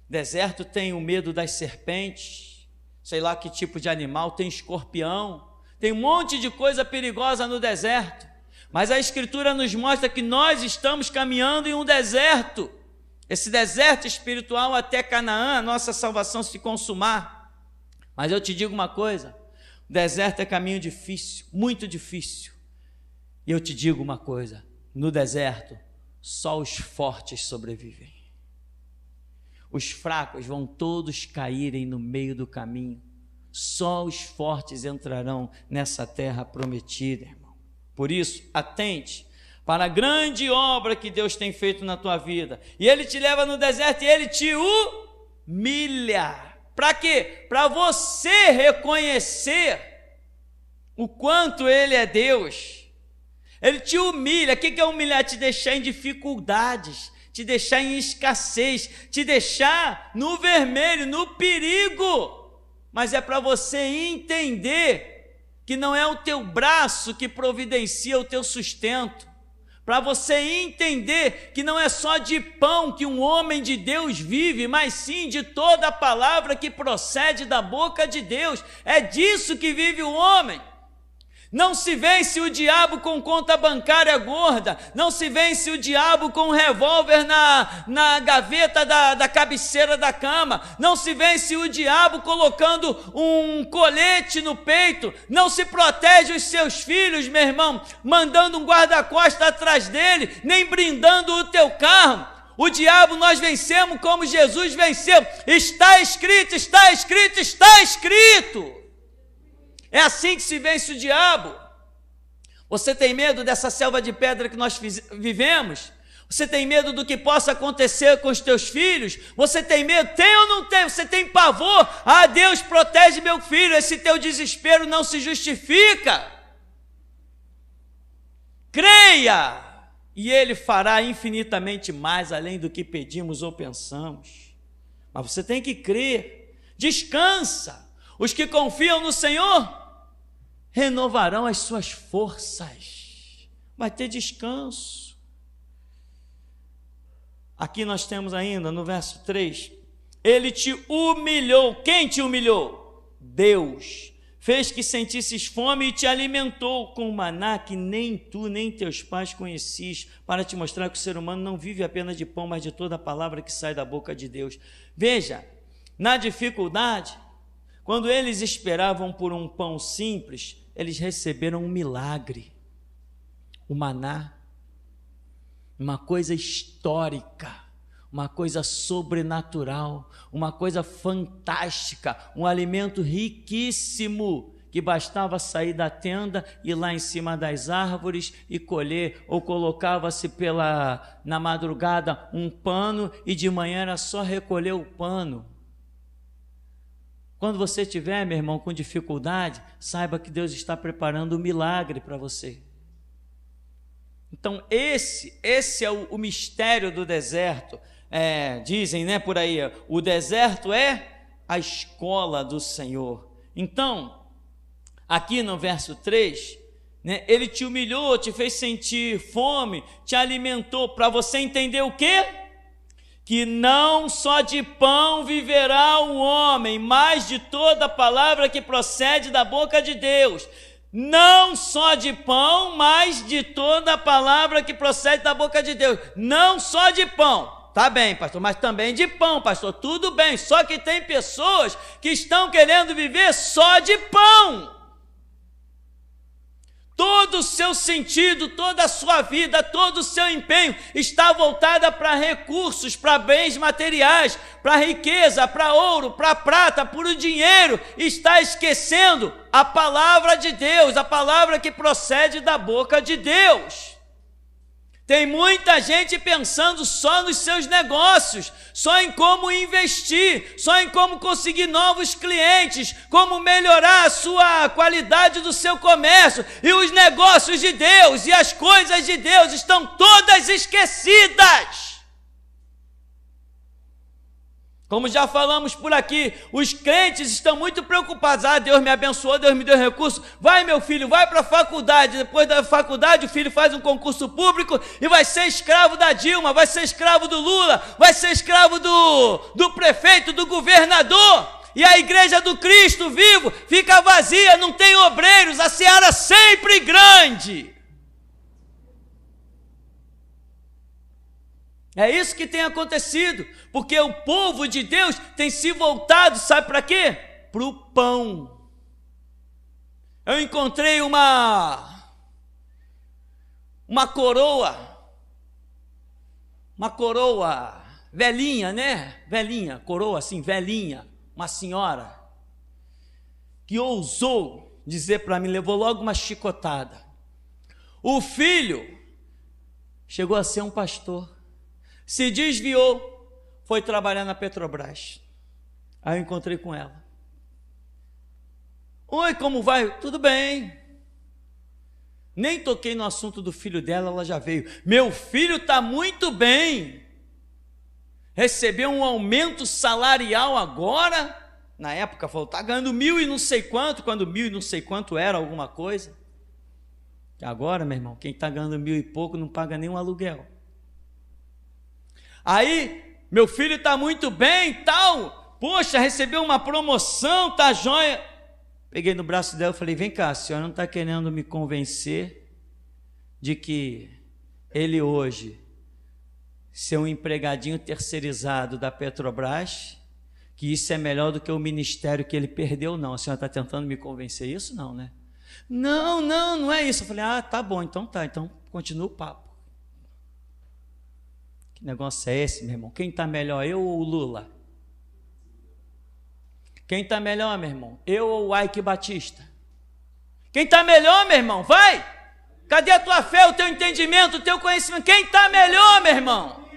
B: Deserto tem o medo das serpentes, sei lá que tipo de animal, tem escorpião, tem um monte de coisa perigosa no deserto. Mas a Escritura nos mostra que nós estamos caminhando em um deserto, esse deserto espiritual até Canaã, a nossa salvação se consumar. Mas eu te digo uma coisa, o deserto é caminho difícil, muito difícil. E eu te digo uma coisa, no deserto, só os fortes sobrevivem. Os fracos vão todos caírem no meio do caminho, só os fortes entrarão nessa terra prometida, irmão. Por isso, atente para a grande obra que Deus tem feito na tua vida. E Ele te leva no deserto e Ele te humilha. Para quê? Para você reconhecer o quanto Ele é Deus. Ele te humilha. O que é humilhar? Te deixar em dificuldades, te deixar em escassez, te deixar no vermelho, no perigo. Mas é para você entender que não é o teu braço que providencia o teu sustento, para você entender que não é só de pão que um homem de Deus vive, mas sim de toda a palavra que procede da boca de Deus. É disso que vive o homem. Não se vence o diabo com conta bancária gorda, não se vence o diabo com um revólver na gaveta da cabeceira da cama, não se vence o diabo colocando um colete no peito, não se protege os seus filhos, meu irmão, mandando um guarda-costas atrás dele, nem brindando o teu carro. O diabo nós vencemos como Jesus venceu. Está escrito, está escrito, está escrito. É assim que se vence o diabo. Você tem medo dessa selva de pedra que nós vivemos? Você tem medo do que possa acontecer com os teus filhos? Você tem medo? Tem ou não tem? Você tem pavor? Ah, Deus protege meu filho. Esse teu desespero não se justifica. Creia, e Ele fará infinitamente mais além do que pedimos ou pensamos. Mas você tem que crer. Descansa. Os que confiam no Senhor renovarão as suas forças. Vai ter descanso. Aqui nós temos ainda no verso 3, Ele te humilhou. Quem te humilhou? Deus. Fez que sentisses fome e te alimentou com maná que nem tu nem teus pais conhecis, para te mostrar que o ser humano não vive apenas de pão, mas de toda a palavra que sai da boca de Deus. Veja, na dificuldade, quando eles esperavam por um pão simples, eles receberam um milagre, o maná, uma coisa histórica, uma coisa sobrenatural, uma coisa fantástica, um alimento riquíssimo, que bastava sair da tenda, ir lá em cima das árvores e colher, ou colocava-se na madrugada um pano e de manhã era só recolher o pano. Quando você estiver, meu irmão, com dificuldade, saiba que Deus está preparando um milagre para você. Então, esse é o mistério do deserto. Dizem, né, por aí, o deserto é a escola do Senhor. Então, aqui no verso 3, né, Ele te humilhou, te fez sentir fome, te alimentou, para você entender o quê? Que não só de pão viverá o homem, mas de toda a palavra que procede da boca de Deus. Não só de pão, mas de toda a palavra que procede da boca de Deus. Não só de pão, tá bem, pastor, mas também de pão, pastor, tudo bem. Só que tem pessoas que estão querendo viver só de pão. Todo o seu sentido, toda a sua vida, todo o seu empenho está voltada para recursos, para bens materiais, para riqueza, para ouro, para prata, para o dinheiro. Está esquecendo a palavra de Deus, a palavra que procede da boca de Deus. Tem muita gente pensando só nos seus negócios, só em como investir, só em como conseguir novos clientes, como melhorar a sua qualidade do seu comércio. E os negócios de Deus e as coisas de Deus estão todas esquecidas. Como já falamos por aqui, os crentes estão muito preocupados. Deus me abençoou, Deus me deu recurso. Vai, meu filho, vai para a faculdade. Depois da faculdade, o filho faz um concurso público e vai ser escravo da Dilma, vai ser escravo do Lula, vai ser escravo do prefeito, do governador. E a igreja do Cristo vivo fica vazia, não tem obreiros, a seara sempre grande. É isso que tem acontecido, porque o povo de Deus tem se voltado, sabe para quê? Para o pão. Eu encontrei uma coroa velhinha, né? Velhinha, coroa assim, velhinha, uma senhora, que ousou dizer para mim, levou logo uma chicotada. O filho chegou a ser um pastor. Se desviou, foi trabalhar na Petrobras. Aí eu encontrei com ela. Oi, como vai? Tudo bem. Nem toquei no assunto do filho dela, ela já veio. Meu filho está muito bem. Recebeu um aumento salarial agora. Na época falou, está ganhando 1.000 e não sei quanto, quando 1.000 e não sei quanto era alguma coisa. Agora, meu irmão, quem está ganhando 1.000 e pouco não paga nem um aluguel. Aí, meu filho está muito bem e tal, poxa, recebeu uma promoção, tá joia. Peguei no braço dela e falei, vem cá, a senhora não está querendo me convencer de que ele hoje, ser um empregadinho terceirizado da Petrobras, que isso é melhor do que o ministério que ele perdeu, não. A senhora está tentando me convencer isso? Não, né? Não é isso. Eu falei, tá bom, então continua o papo. Que negócio é esse, meu irmão? Quem está melhor, eu ou o Lula? Quem está melhor, meu irmão? Eu ou o Ike Batista? Quem está melhor, meu irmão? Vai! Cadê a tua fé, o teu entendimento, o teu conhecimento? Quem está melhor, meu irmão?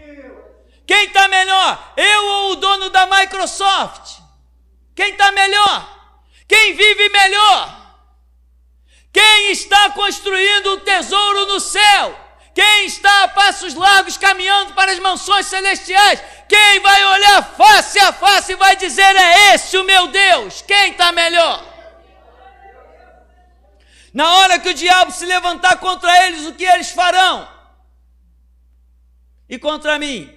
B: Quem está melhor? Eu ou o dono da Microsoft? Quem está melhor? Quem vive melhor? Quem está construindo um tesouro no céu? Quem está a passos largos caminhando para as mansões celestiais? Quem vai olhar face a face e vai dizer, é esse o meu Deus? Quem está melhor? Na hora que o diabo se levantar contra eles, o que eles farão? E contra mim?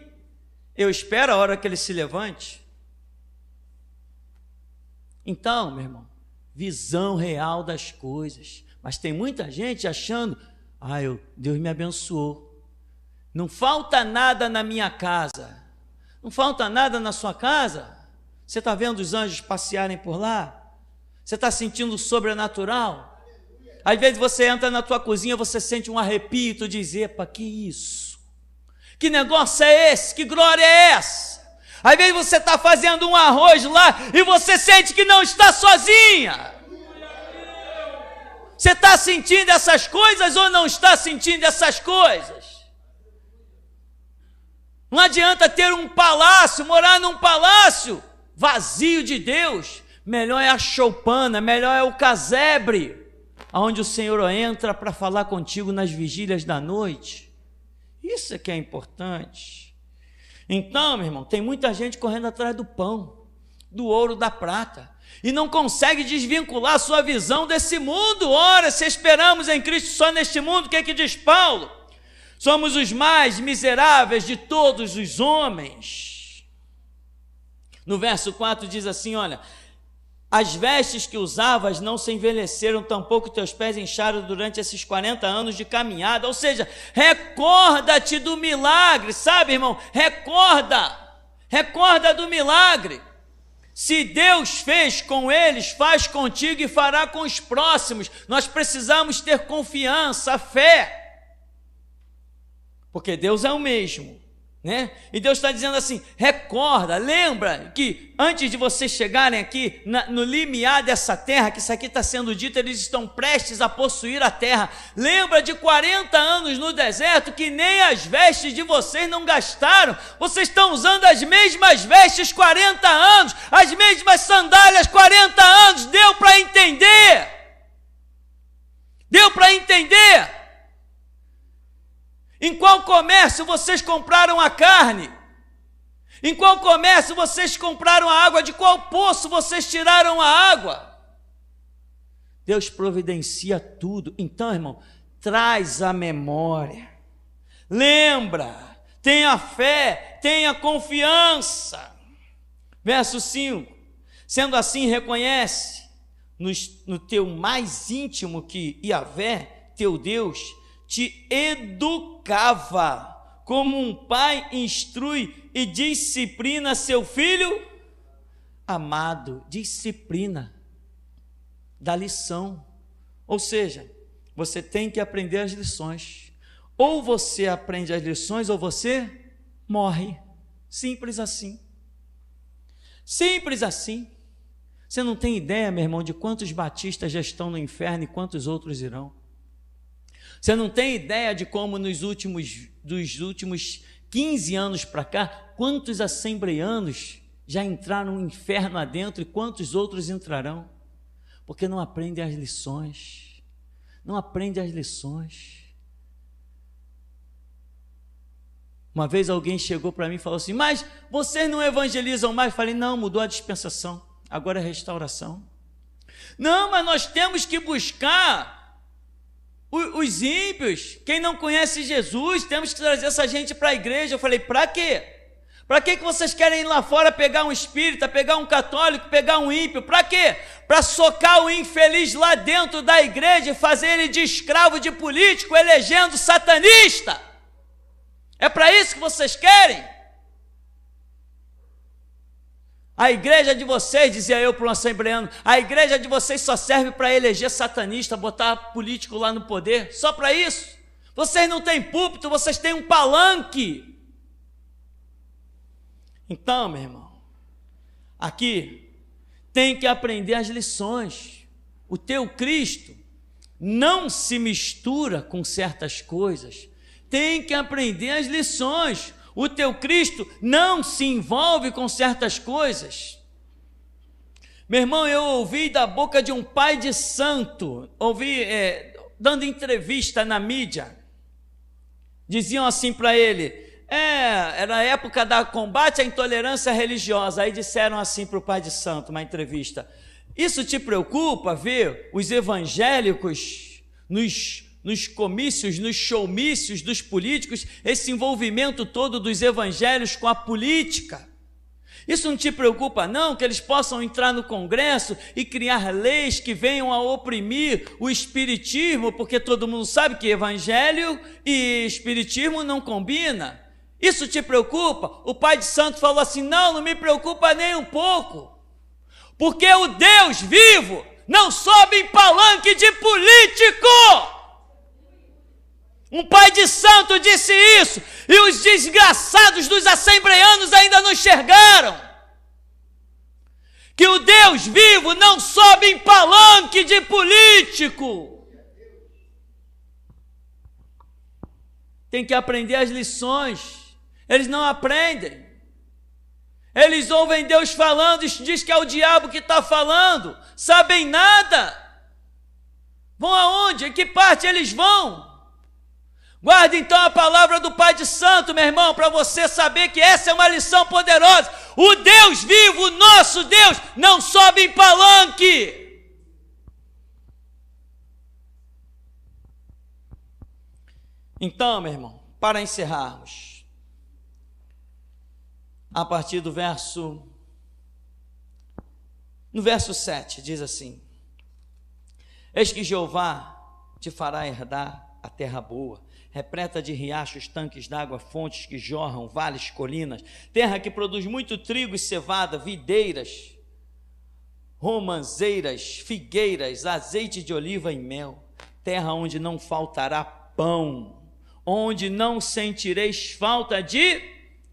B: Eu espero a hora que ele se levante. Então, meu irmão, visão real das coisas. Mas tem muita gente achando, Deus me abençoou. Não falta nada na minha casa. Não falta nada na sua casa? Você está vendo os anjos passearem por lá? Você está sentindo o sobrenatural? Às vezes você entra na tua cozinha, você sente um arrepio, tu diz, epa, que isso? Que negócio é esse? Que glória é essa? Às vezes você está fazendo um arroz lá e você sente que não está sozinha. Você está sentindo essas coisas ou não está sentindo essas coisas? Não adianta ter um palácio, morar num palácio vazio de Deus. Melhor é a choupana, melhor é o casebre, onde o Senhor entra para falar contigo nas vigílias da noite. Isso é que é importante. Então, meu irmão, tem muita gente correndo atrás do pão, do ouro, da prata, e não consegue desvincular a sua visão desse mundo. Ora, se esperamos em Cristo só neste mundo, o que é que diz Paulo? Somos os mais miseráveis de todos os homens. No verso 4 diz assim, olha, as vestes que usavas não se envelheceram, tampouco teus pés incharam durante esses 40 anos de caminhada. Ou seja, recorda-te do milagre, sabe, irmão? Recorda do milagre. Se Deus fez com eles, faz contigo e fará com os próximos. Nós precisamos ter confiança, fé, porque Deus é o mesmo. né? E Deus está dizendo assim: recorda, lembra que antes de vocês chegarem aqui no limiar dessa terra, que isso aqui está sendo dito, eles estão prestes a possuir a terra. Lembra de 40 anos no deserto, que nem as vestes de vocês não gastaram. Vocês estão usando as mesmas vestes 40 anos, as mesmas sandálias 40 anos. Deu para entender? Deu para entender? Em qual comércio vocês compraram a carne? Em qual comércio vocês compraram a água? De qual poço vocês tiraram a água? Deus providencia tudo. Então, irmão, traz a memória. Lembra, tenha fé, tenha confiança. Verso 5. Sendo assim, reconhece no teu mais íntimo que Yahvé, teu Deus, te educava, como um pai instrui e disciplina seu filho amado. Disciplina, dá lição. Ou seja, você tem que aprender as lições. Ou você aprende as lições, ou você morre. Simples assim. Simples assim. Você não tem ideia, meu irmão, de quantos batistas já estão no inferno e quantos outros irão. Você não tem ideia de como dos últimos 15 anos para cá, quantos assembleanos já entraram no inferno adentro e quantos outros entrarão? Porque não aprendem as lições. Não aprendem as lições. Uma vez alguém chegou para mim e falou assim: mas vocês não evangelizam mais? Eu falei: não, mudou a dispensação, agora é restauração. Não, mas nós temos que buscar os ímpios, quem não conhece Jesus, temos que trazer essa gente para a igreja. Eu falei: para quê? Para que vocês querem ir lá fora pegar um espírita, pegar um católico, pegar um ímpio? Para quê? Para socar o infeliz lá dentro da igreja e fazer ele de escravo de político, elegendo satanista? É para isso que vocês querem? A igreja de vocês, dizia eu para um assembleano, a igreja de vocês só serve para eleger satanista, botar político lá no poder, só para isso. Vocês não têm púlpito, vocês têm um palanque. Então, meu irmão, aqui tem que aprender as lições. O teu Cristo não se mistura com certas coisas, tem que aprender as lições. O teu Cristo não se envolve com certas coisas. Meu irmão, eu ouvi da boca de um pai de santo, dando entrevista na mídia, diziam assim para ele, era a época da combate à intolerância religiosa, aí disseram assim para o pai de santo, uma entrevista: isso te preocupa ver os evangélicos nos comícios, nos showmícios dos políticos, esse envolvimento todo dos evangelhos com a política? Isso não te preocupa não, que eles possam entrar no Congresso e criar leis que venham a oprimir o espiritismo, porque todo mundo sabe que evangelho e espiritismo não combina? Isso te preocupa? O pai de santo falou assim: não me preocupa nem um pouco, porque o Deus vivo não sobe em palanque de político. Um pai de santo disse isso, e os desgraçados dos assembleanos ainda não enxergaram que o Deus vivo não sobe em palanque de político. Tem que aprender as lições. Eles não aprendem. Eles ouvem Deus falando e diz que é o diabo que está falando. Sabem nada. Vão aonde? Em que parte eles vão? Guarde então a palavra do Pai de Santo, meu irmão, para você saber que essa é uma lição poderosa. O Deus vivo, o nosso Deus, não sobe em palanque. Então, meu irmão, para encerrarmos, a partir do verso 7, diz assim: eis que Jeová te fará herdar a terra boa, repleta de riachos, tanques d'água, fontes que jorram, vales, colinas, terra que produz muito trigo e cevada, videiras, romãzeiras, figueiras, azeite de oliva e mel, terra onde não faltará pão, onde não sentireis falta de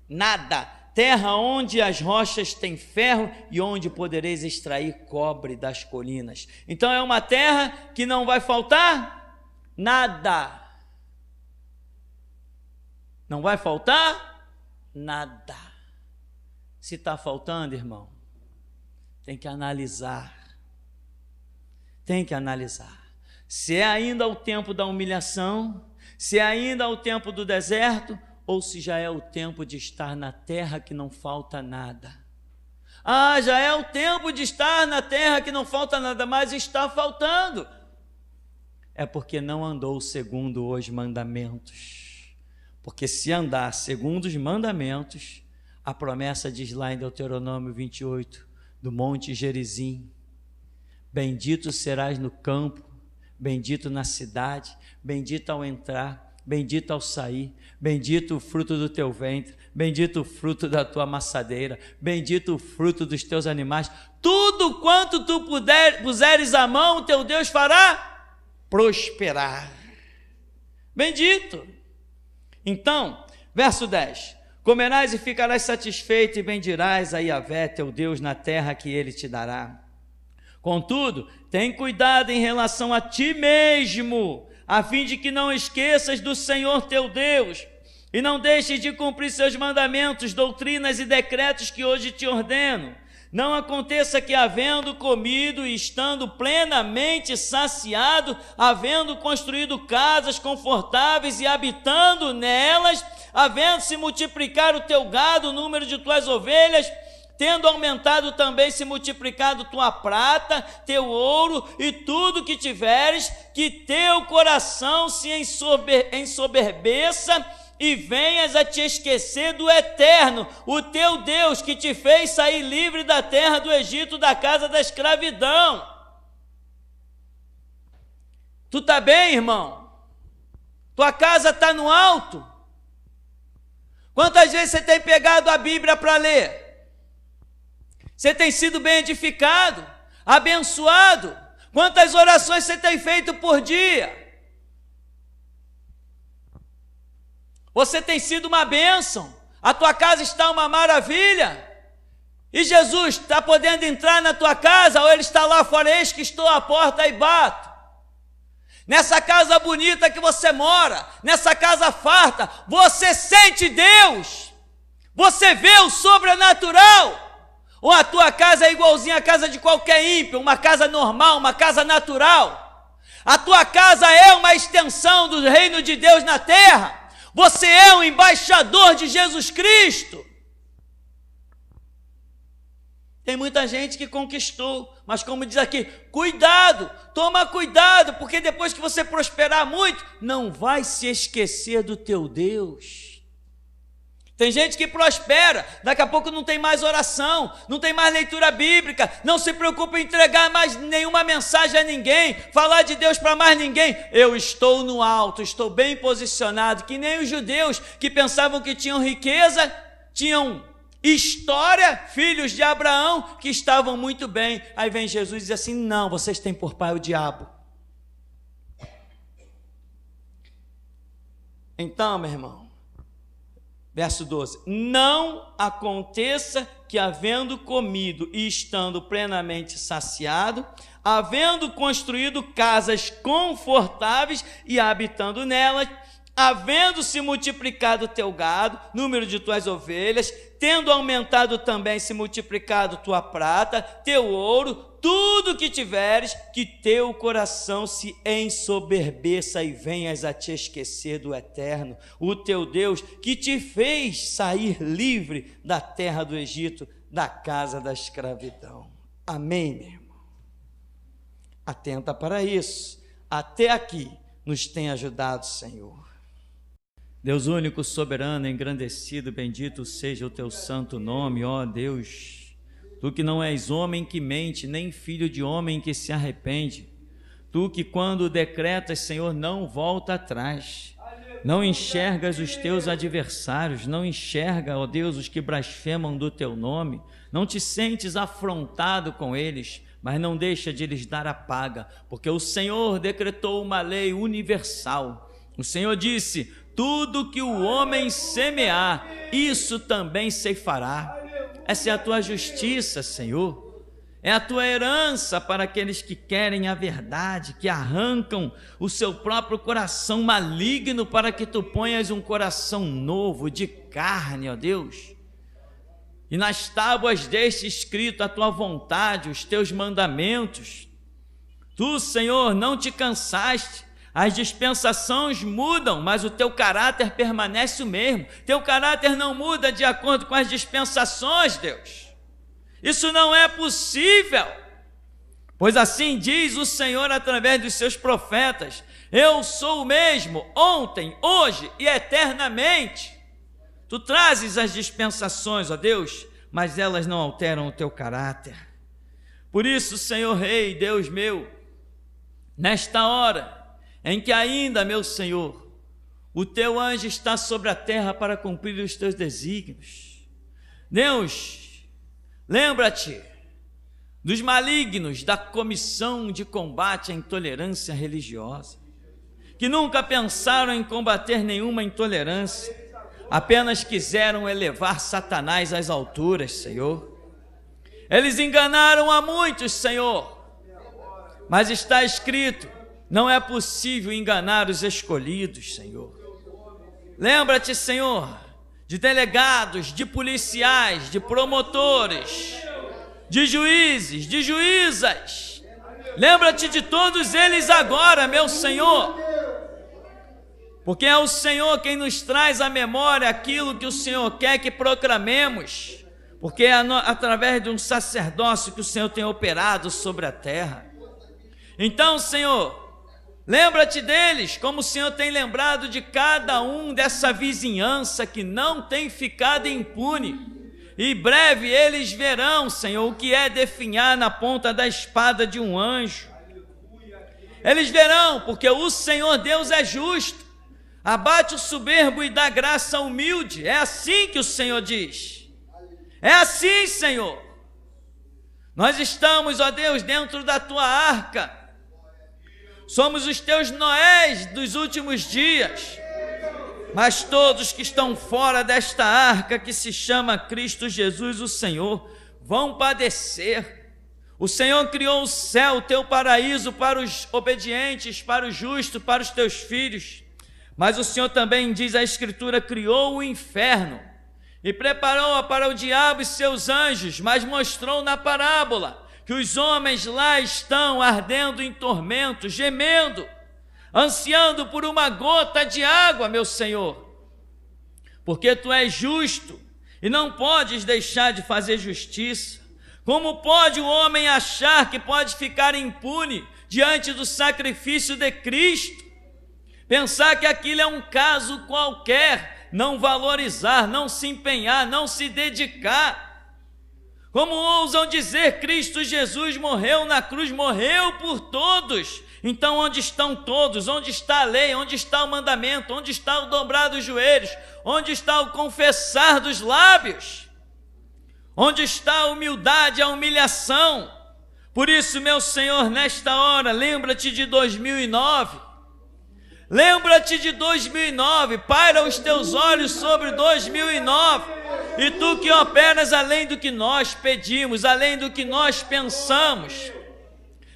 B: nada. Terra onde as rochas têm ferro e onde podereis extrair cobre das colinas. Então é uma terra que não vai faltar nada. Não vai faltar nada. Se está faltando, irmão, tem que analisar. Tem que analisar. Se é ainda o tempo da humilhação, se é ainda o tempo do deserto, ou se já é o tempo de estar na terra que não falta nada. Ah, já é o tempo de estar na terra que não falta nada, mas está faltando. É porque não andou segundo os mandamentos. Porque se andar segundo os mandamentos, a promessa diz lá em Deuteronômio 28, do Monte Gerizim: bendito serás no campo, bendito na cidade, bendito ao entrar, bendito ao sair, bendito o fruto do teu ventre, bendito o fruto da tua amassadeira, bendito o fruto dos teus animais, tudo quanto tu puseres a mão, teu Deus fará prosperar. Bendito. Então, verso 10, comerás e ficarás satisfeito e bendirás a Yahvé teu Deus na terra que ele te dará. Contudo, tem cuidado em relação a ti mesmo, a fim de que não esqueças do Senhor teu Deus, e não deixes de cumprir seus mandamentos, doutrinas e decretos que hoje te ordeno. Não aconteça que, havendo comido e estando plenamente saciado, havendo construído casas confortáveis e habitando nelas, havendo se multiplicar o teu gado, o número de tuas ovelhas, tendo aumentado também se multiplicado tua prata, teu ouro e tudo que tiveres, que teu coração se ensoberbeça e venhas a te esquecer do Eterno, o teu Deus, que te fez sair livre da terra do Egito, da casa da escravidão. Tu está bem, irmão? Tua casa está no alto? Quantas vezes você tem pegado a Bíblia para ler? Você tem sido bem edificado, abençoado? Quantas orações você tem feito por dia? Você tem sido uma bênção? A tua casa está uma maravilha? E Jesus está podendo entrar na tua casa, ou ele está lá fora? Eis que estou à porta e bato. Nessa casa bonita que você mora, nessa casa farta, você sente Deus? Você vê o sobrenatural? Ou a tua casa é igualzinha à casa de qualquer ímpio, uma casa normal, uma casa natural? A tua casa é uma extensão do reino de Deus na terra? Você é um embaixador de Jesus Cristo? Tem muita gente que conquistou, mas como diz aqui, cuidado, toma cuidado, porque depois que você prosperar muito, não vai se esquecer do teu Deus. Tem gente que prospera, daqui a pouco não tem mais oração, não tem mais leitura bíblica, não se preocupa em entregar mais nenhuma mensagem a ninguém, falar de Deus para mais ninguém. Eu estou no alto, estou bem posicionado, que nem os judeus que pensavam que tinham riqueza, tinham história, filhos de Abraão, que estavam muito bem. Aí vem Jesus e diz assim: não, vocês têm por pai o diabo. Então, meu irmão, verso 12, não aconteça que, havendo comido e estando plenamente saciado, havendo construído casas confortáveis e habitando nelas, havendo se multiplicado o teu gado, número de tuas ovelhas, tendo aumentado também se multiplicado tua prata, teu ouro, tudo que tiveres, que teu coração se ensoberbeça e venhas a te esquecer do Eterno, o teu Deus, que te fez sair livre da terra do Egito, da casa da escravidão. Amém, meu irmão? Atenta para isso. Até aqui nos tem ajudado, Senhor. Deus único, soberano, engrandecido, bendito seja o teu santo nome, ó Deus. Tu que não és homem que mente, nem filho de homem que se arrepende. Tu que, quando decretas, Senhor, não volta atrás. Não enxergas os teus adversários, não enxerga, ó Deus, os que blasfemam do teu nome. Não te sentes afrontado com eles, mas não deixa de lhes dar a paga, porque o Senhor decretou uma lei universal. O Senhor disse: tudo que o homem semear, isso também ceifará. Essa é a tua justiça, Senhor. É a tua herança para aqueles que querem a verdade, que arrancam o seu próprio coração maligno para que tu ponhas um coração novo, de carne, ó Deus. E nas tábuas deste escrito a tua vontade, os teus mandamentos. Tu, Senhor, não te cansaste. As dispensações mudam, mas o teu caráter permanece o mesmo. Teu caráter não muda de acordo com as dispensações, Deus. Isso não é possível, pois assim diz o Senhor através dos seus profetas: eu sou o mesmo ontem, hoje e eternamente. Tu trazes as dispensações, ó Deus, mas elas não alteram o teu caráter. Por isso, Senhor Rei, Deus meu, nesta hora em que ainda, meu Senhor, o teu anjo está sobre a terra para cumprir os teus desígnios, Deus, lembra-te dos malignos da Comissão de Combate à Intolerância Religiosa, que nunca pensaram em combater nenhuma intolerância, apenas quiseram elevar Satanás às alturas, Senhor. Eles enganaram a muitos, Senhor, mas está escrito: não é possível enganar os escolhidos, Senhor. Lembra-te, Senhor, de delegados, de policiais, de promotores, de juízes, de juízas. Lembra-te de todos eles agora, meu Senhor, porque é o Senhor quem nos traz à memória aquilo que o Senhor quer que proclamemos, porque é através de um sacerdócio que o Senhor tem operado sobre a terra. Então, Senhor, lembra-te deles, como o Senhor tem lembrado de cada um dessa vizinhança que não tem ficado impune. E breve eles verão, Senhor, o que é definhar na ponta da espada de um anjo. Eles verão, porque o Senhor Deus é justo, abate o soberbo e dá graça ao humilde. É assim que o Senhor diz. É assim, Senhor. Nós estamos, ó Deus, dentro da tua arca. Somos os teus Noés dos últimos dias, mas todos que estão fora desta arca que se chama Cristo Jesus, o Senhor, vão padecer. O Senhor criou o céu, o teu paraíso, para os obedientes, para os justos, para os teus filhos, mas o Senhor também, diz a Escritura, criou o inferno e preparou-a para o diabo e seus anjos, mas mostrou na parábola que os homens lá estão ardendo em tormento, gemendo, ansiando por uma gota de água, meu Senhor, porque tu és justo e não podes deixar de fazer justiça. Como pode o homem achar que pode ficar impune diante do sacrifício de Cristo? Pensar que aquilo é um caso qualquer, não valorizar, não se empenhar, não se dedicar. Como ousam dizer Cristo Jesus morreu na cruz, morreu por todos? Então onde estão todos? Onde está a lei? Onde está o mandamento? Onde está o dobrar dos joelhos? Onde está o confessar dos lábios? Onde está a humildade, a humilhação? Por isso, meu Senhor, nesta hora, lembra-te de 2009. Lembra-te de 2009, paira os teus olhos sobre 2009. E tu que operas além do que nós pedimos, além do que nós pensamos.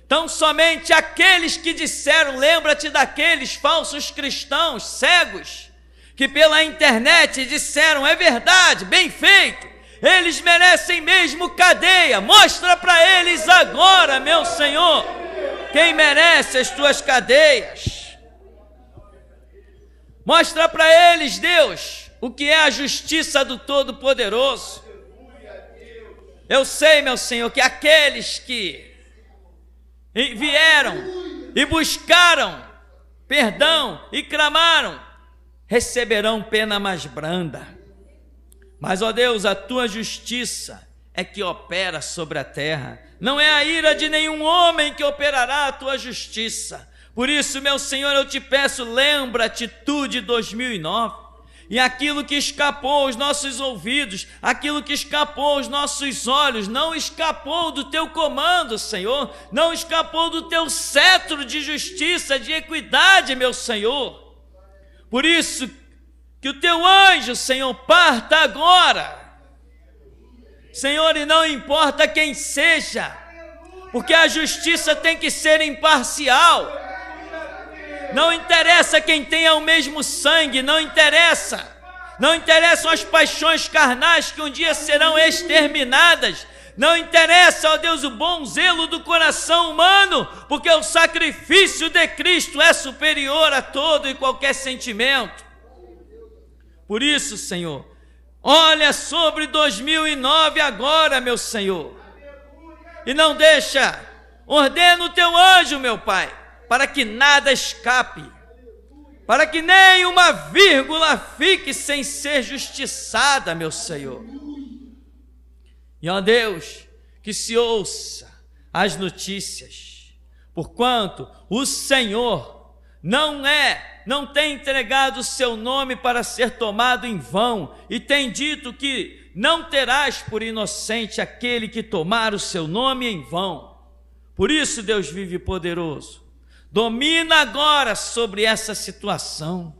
B: Então somente aqueles que disseram, lembra-te daqueles falsos cristãos cegos, que pela internet disseram, é verdade, bem feito, eles merecem mesmo cadeia. Mostra para eles agora, meu Senhor, quem merece as tuas cadeias. Mostra para eles, Deus, o que é a justiça do Todo-Poderoso. Eu sei, meu Senhor, que aqueles que vieram e buscaram perdão e clamaram, receberão pena mais branda. Mas, ó Deus, a tua justiça é que opera sobre a terra. Não é a ira de nenhum homem que operará a tua justiça. Por isso, meu Senhor, eu te peço, lembra-te tu de 2009, e aquilo que escapou aos nossos ouvidos, aquilo que escapou aos nossos olhos, não escapou do teu comando, Senhor, não escapou do teu cetro de justiça, de equidade, meu Senhor. Por isso, Que o teu anjo, Senhor, parta agora. Senhor, e não importa quem seja, porque a justiça tem que ser imparcial. Não interessa quem tenha o mesmo sangue, não interessam as paixões carnais que um dia serão exterminadas. Não interessa, ó Deus, o bom zelo do coração humano, porque o sacrifício de Cristo é superior a todo e qualquer sentimento. Por isso, Senhor, olha sobre 2009 agora, meu Senhor, e não deixa, ordena o teu anjo, meu Pai, para que nada escape, para que nem uma vírgula fique sem ser justiçada, meu Senhor. E ó Deus, que se ouça as notícias, porquanto o Senhor não tem entregado o seu nome para ser tomado em vão, e tem dito que não terás por inocente aquele que tomar o seu nome em vão. Por isso, Deus vive poderoso, domina agora sobre essa situação,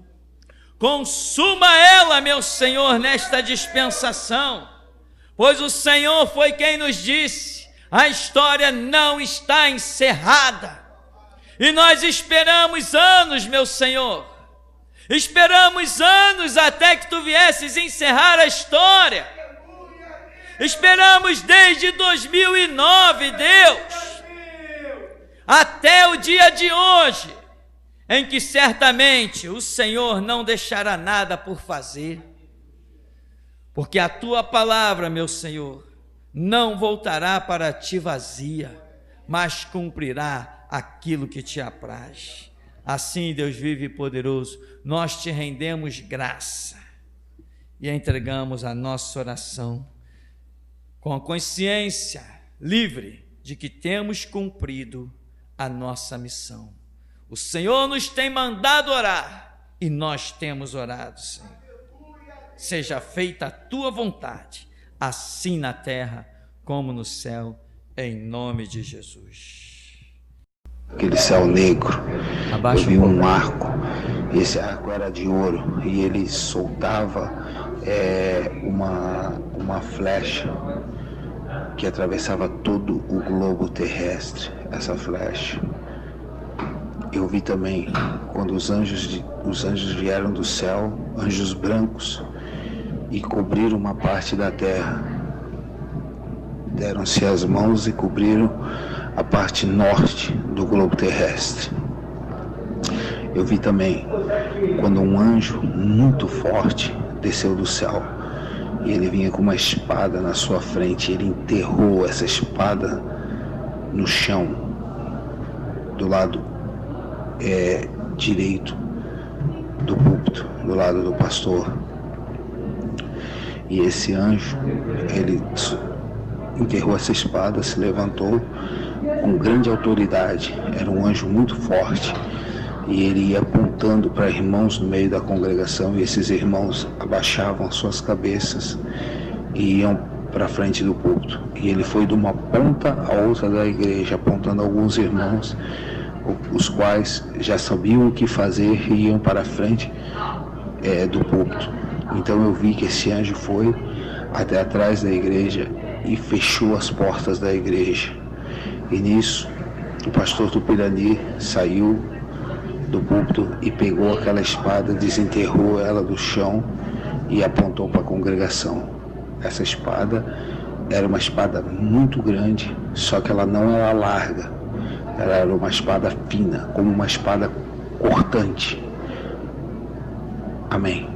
B: consuma ela, meu Senhor, nesta dispensação, pois o Senhor foi quem nos disse: a história não está encerrada. E nós esperamos anos, meu Senhor, esperamos anos até que tu viesses encerrar a história. Esperamos desde 2009, Deus, até o dia de hoje, em que certamente o Senhor não deixará nada por fazer. Porque a tua palavra, meu Senhor, não voltará para ti vazia, mas cumprirá aquilo que te apraz. Assim, Deus vive poderoso, nós te rendemos graça e entregamos a nossa oração com a consciência livre de que temos cumprido a nossa missão. O Senhor nos tem mandado orar e nós temos orado, Senhor. Seja feita a tua vontade, assim na terra como no céu, em nome de Jesus.
C: Aquele céu negro, eu vi um arco, esse arco era de ouro, e ele soltava uma flecha que atravessava todo o globo terrestre, essa flecha. Eu vi também, quando os anjos vieram do céu, anjos brancos, e cobriram uma parte da terra. Deram-se as mãos e cobriram a parte norte do globo terrestre. Eu vi também quando um anjo muito forte desceu do céu, e ele vinha com uma espada na sua frente. Ele enterrou essa espada no chão, do lado direito do púlpito, do lado do pastor. E esse anjo, ele enterrou essa espada, se levantou com grande autoridade. Era um anjo muito forte, e ele ia apontando para irmãos no meio da congregação, e esses irmãos abaixavam suas cabeças e iam para frente do púlpito. E ele foi de uma ponta a outra da igreja, apontando alguns irmãos, os quais já sabiam o que fazer e iam para a frente do púlpito. Então eu vi que esse anjo foi até atrás da igreja e fechou as portas da igreja. E nisso, o pastor Tupirani saiu do púlpito e pegou aquela espada, desenterrou ela do chão e apontou para a congregação. Essa espada era uma espada muito grande, só que ela não era larga. Ela era uma espada fina, como uma espada cortante. Amém.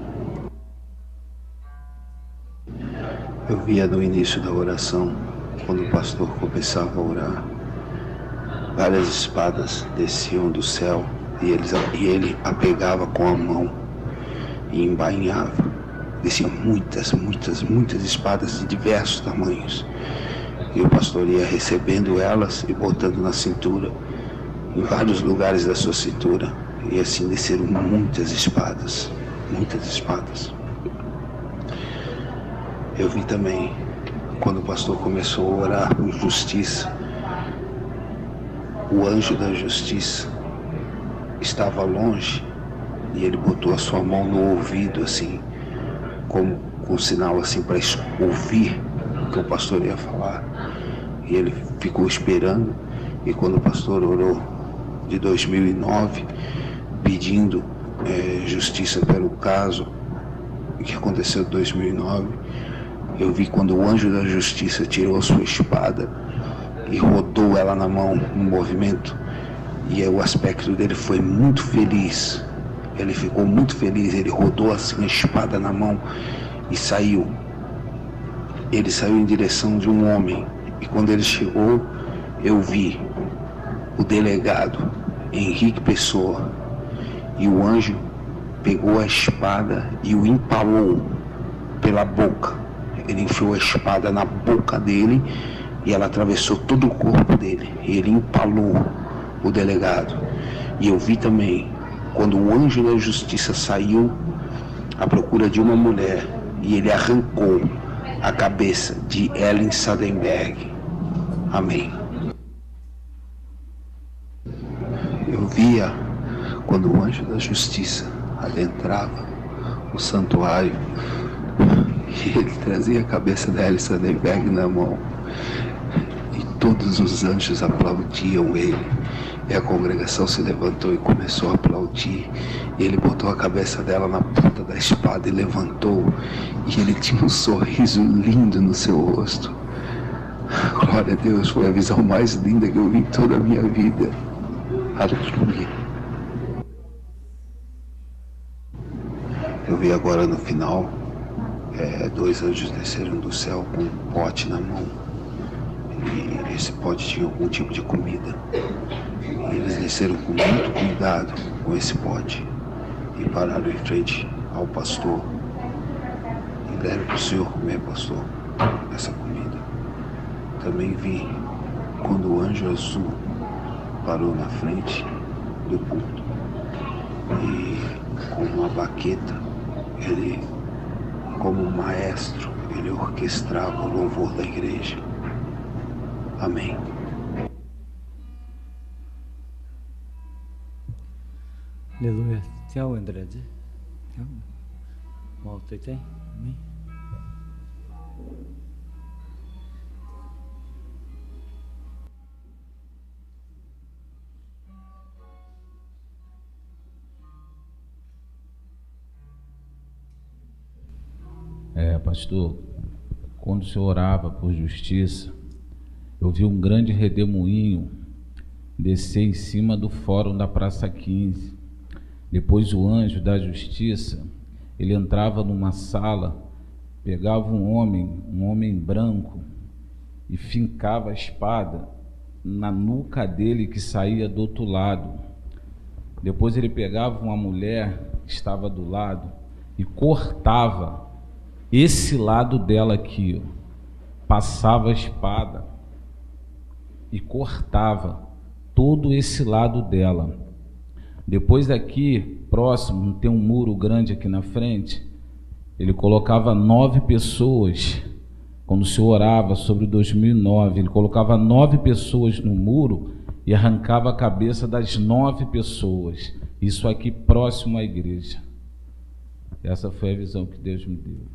C: Eu via no início da oração, quando o pastor começava a orar, várias espadas desciam do céu e ele a pegava com a mão e embainhava. Desciam muitas espadas de diversos tamanhos. E o pastor ia recebendo elas e botando na cintura, em vários lugares da sua cintura. E assim desceram muitas espadas. Eu vi também, quando o pastor começou a orar por justiça, o anjo da justiça estava longe e ele botou a sua mão no ouvido, assim, como com sinal assim para ouvir o que o pastor ia falar. E ele ficou esperando, e quando o pastor orou de 2009, pedindo justiça pelo caso que aconteceu em 2009, eu vi quando o anjo da justiça tirou a sua espada e rodou ela na mão, no movimento, e o aspecto dele foi muito feliz. Ele ficou muito feliz, ele rodou assim a espada na mão e saiu. Ele saiu em direção de um homem, e quando ele chegou, eu vi o delegado Henrique Pessoa, e o anjo pegou a espada e o empalou pela boca. Ele enfiou a espada na boca dele e ela atravessou todo o corpo dele, e ele empalou o delegado. E eu vi também quando o anjo da justiça saiu à procura de uma mulher, e ele arrancou a cabeça de Ellen Sadenberg. Amém. Eu via quando o anjo da justiça adentrava o santuário e ele trazia a cabeça da Ellen Sadenberg na mão, e todos os anjos aplaudiam ele, e a congregação se levantou e começou a aplaudir, e ele botou a cabeça dela na ponta da espada e levantou, e ele tinha um sorriso lindo no seu rosto. Glória a Deus, foi a visão mais linda que eu vi em toda a minha vida. Aleluia. Eu vi agora no final, 2 anjos desceram do céu com um pote na mão, e esse pote tinha algum tipo de comida, e eles desceram com muito cuidado com esse pote e pararam em frente ao pastor e deram para o senhor comer, pastor, essa comida. Também vi quando o anjo azul parou na frente do púlpito e com uma baqueta, ele, como um maestro, ele orquestrava o louvor da igreja. Amém.
B: Aleluia. Theo Andrade. Volta tem. Amém.
D: Pastor, quando o senhor orava por justiça, eu vi um grande redemoinho descer em cima do fórum da Praça 15. Depois o anjo da justiça, ele entrava numa sala, pegava um homem branco, e fincava a espada na nuca dele, que saía do outro lado. Depois ele pegava uma mulher que estava do lado e cortava esse lado dela aqui, passava a espada e cortava todo esse lado dela. Depois aqui, próximo, tem um muro grande aqui na frente, ele colocava 9 pessoas, quando o senhor orava sobre 2009, ele colocava 9 pessoas no muro e arrancava a cabeça das 9 pessoas, isso aqui próximo à igreja. Essa foi a visão que Deus me deu.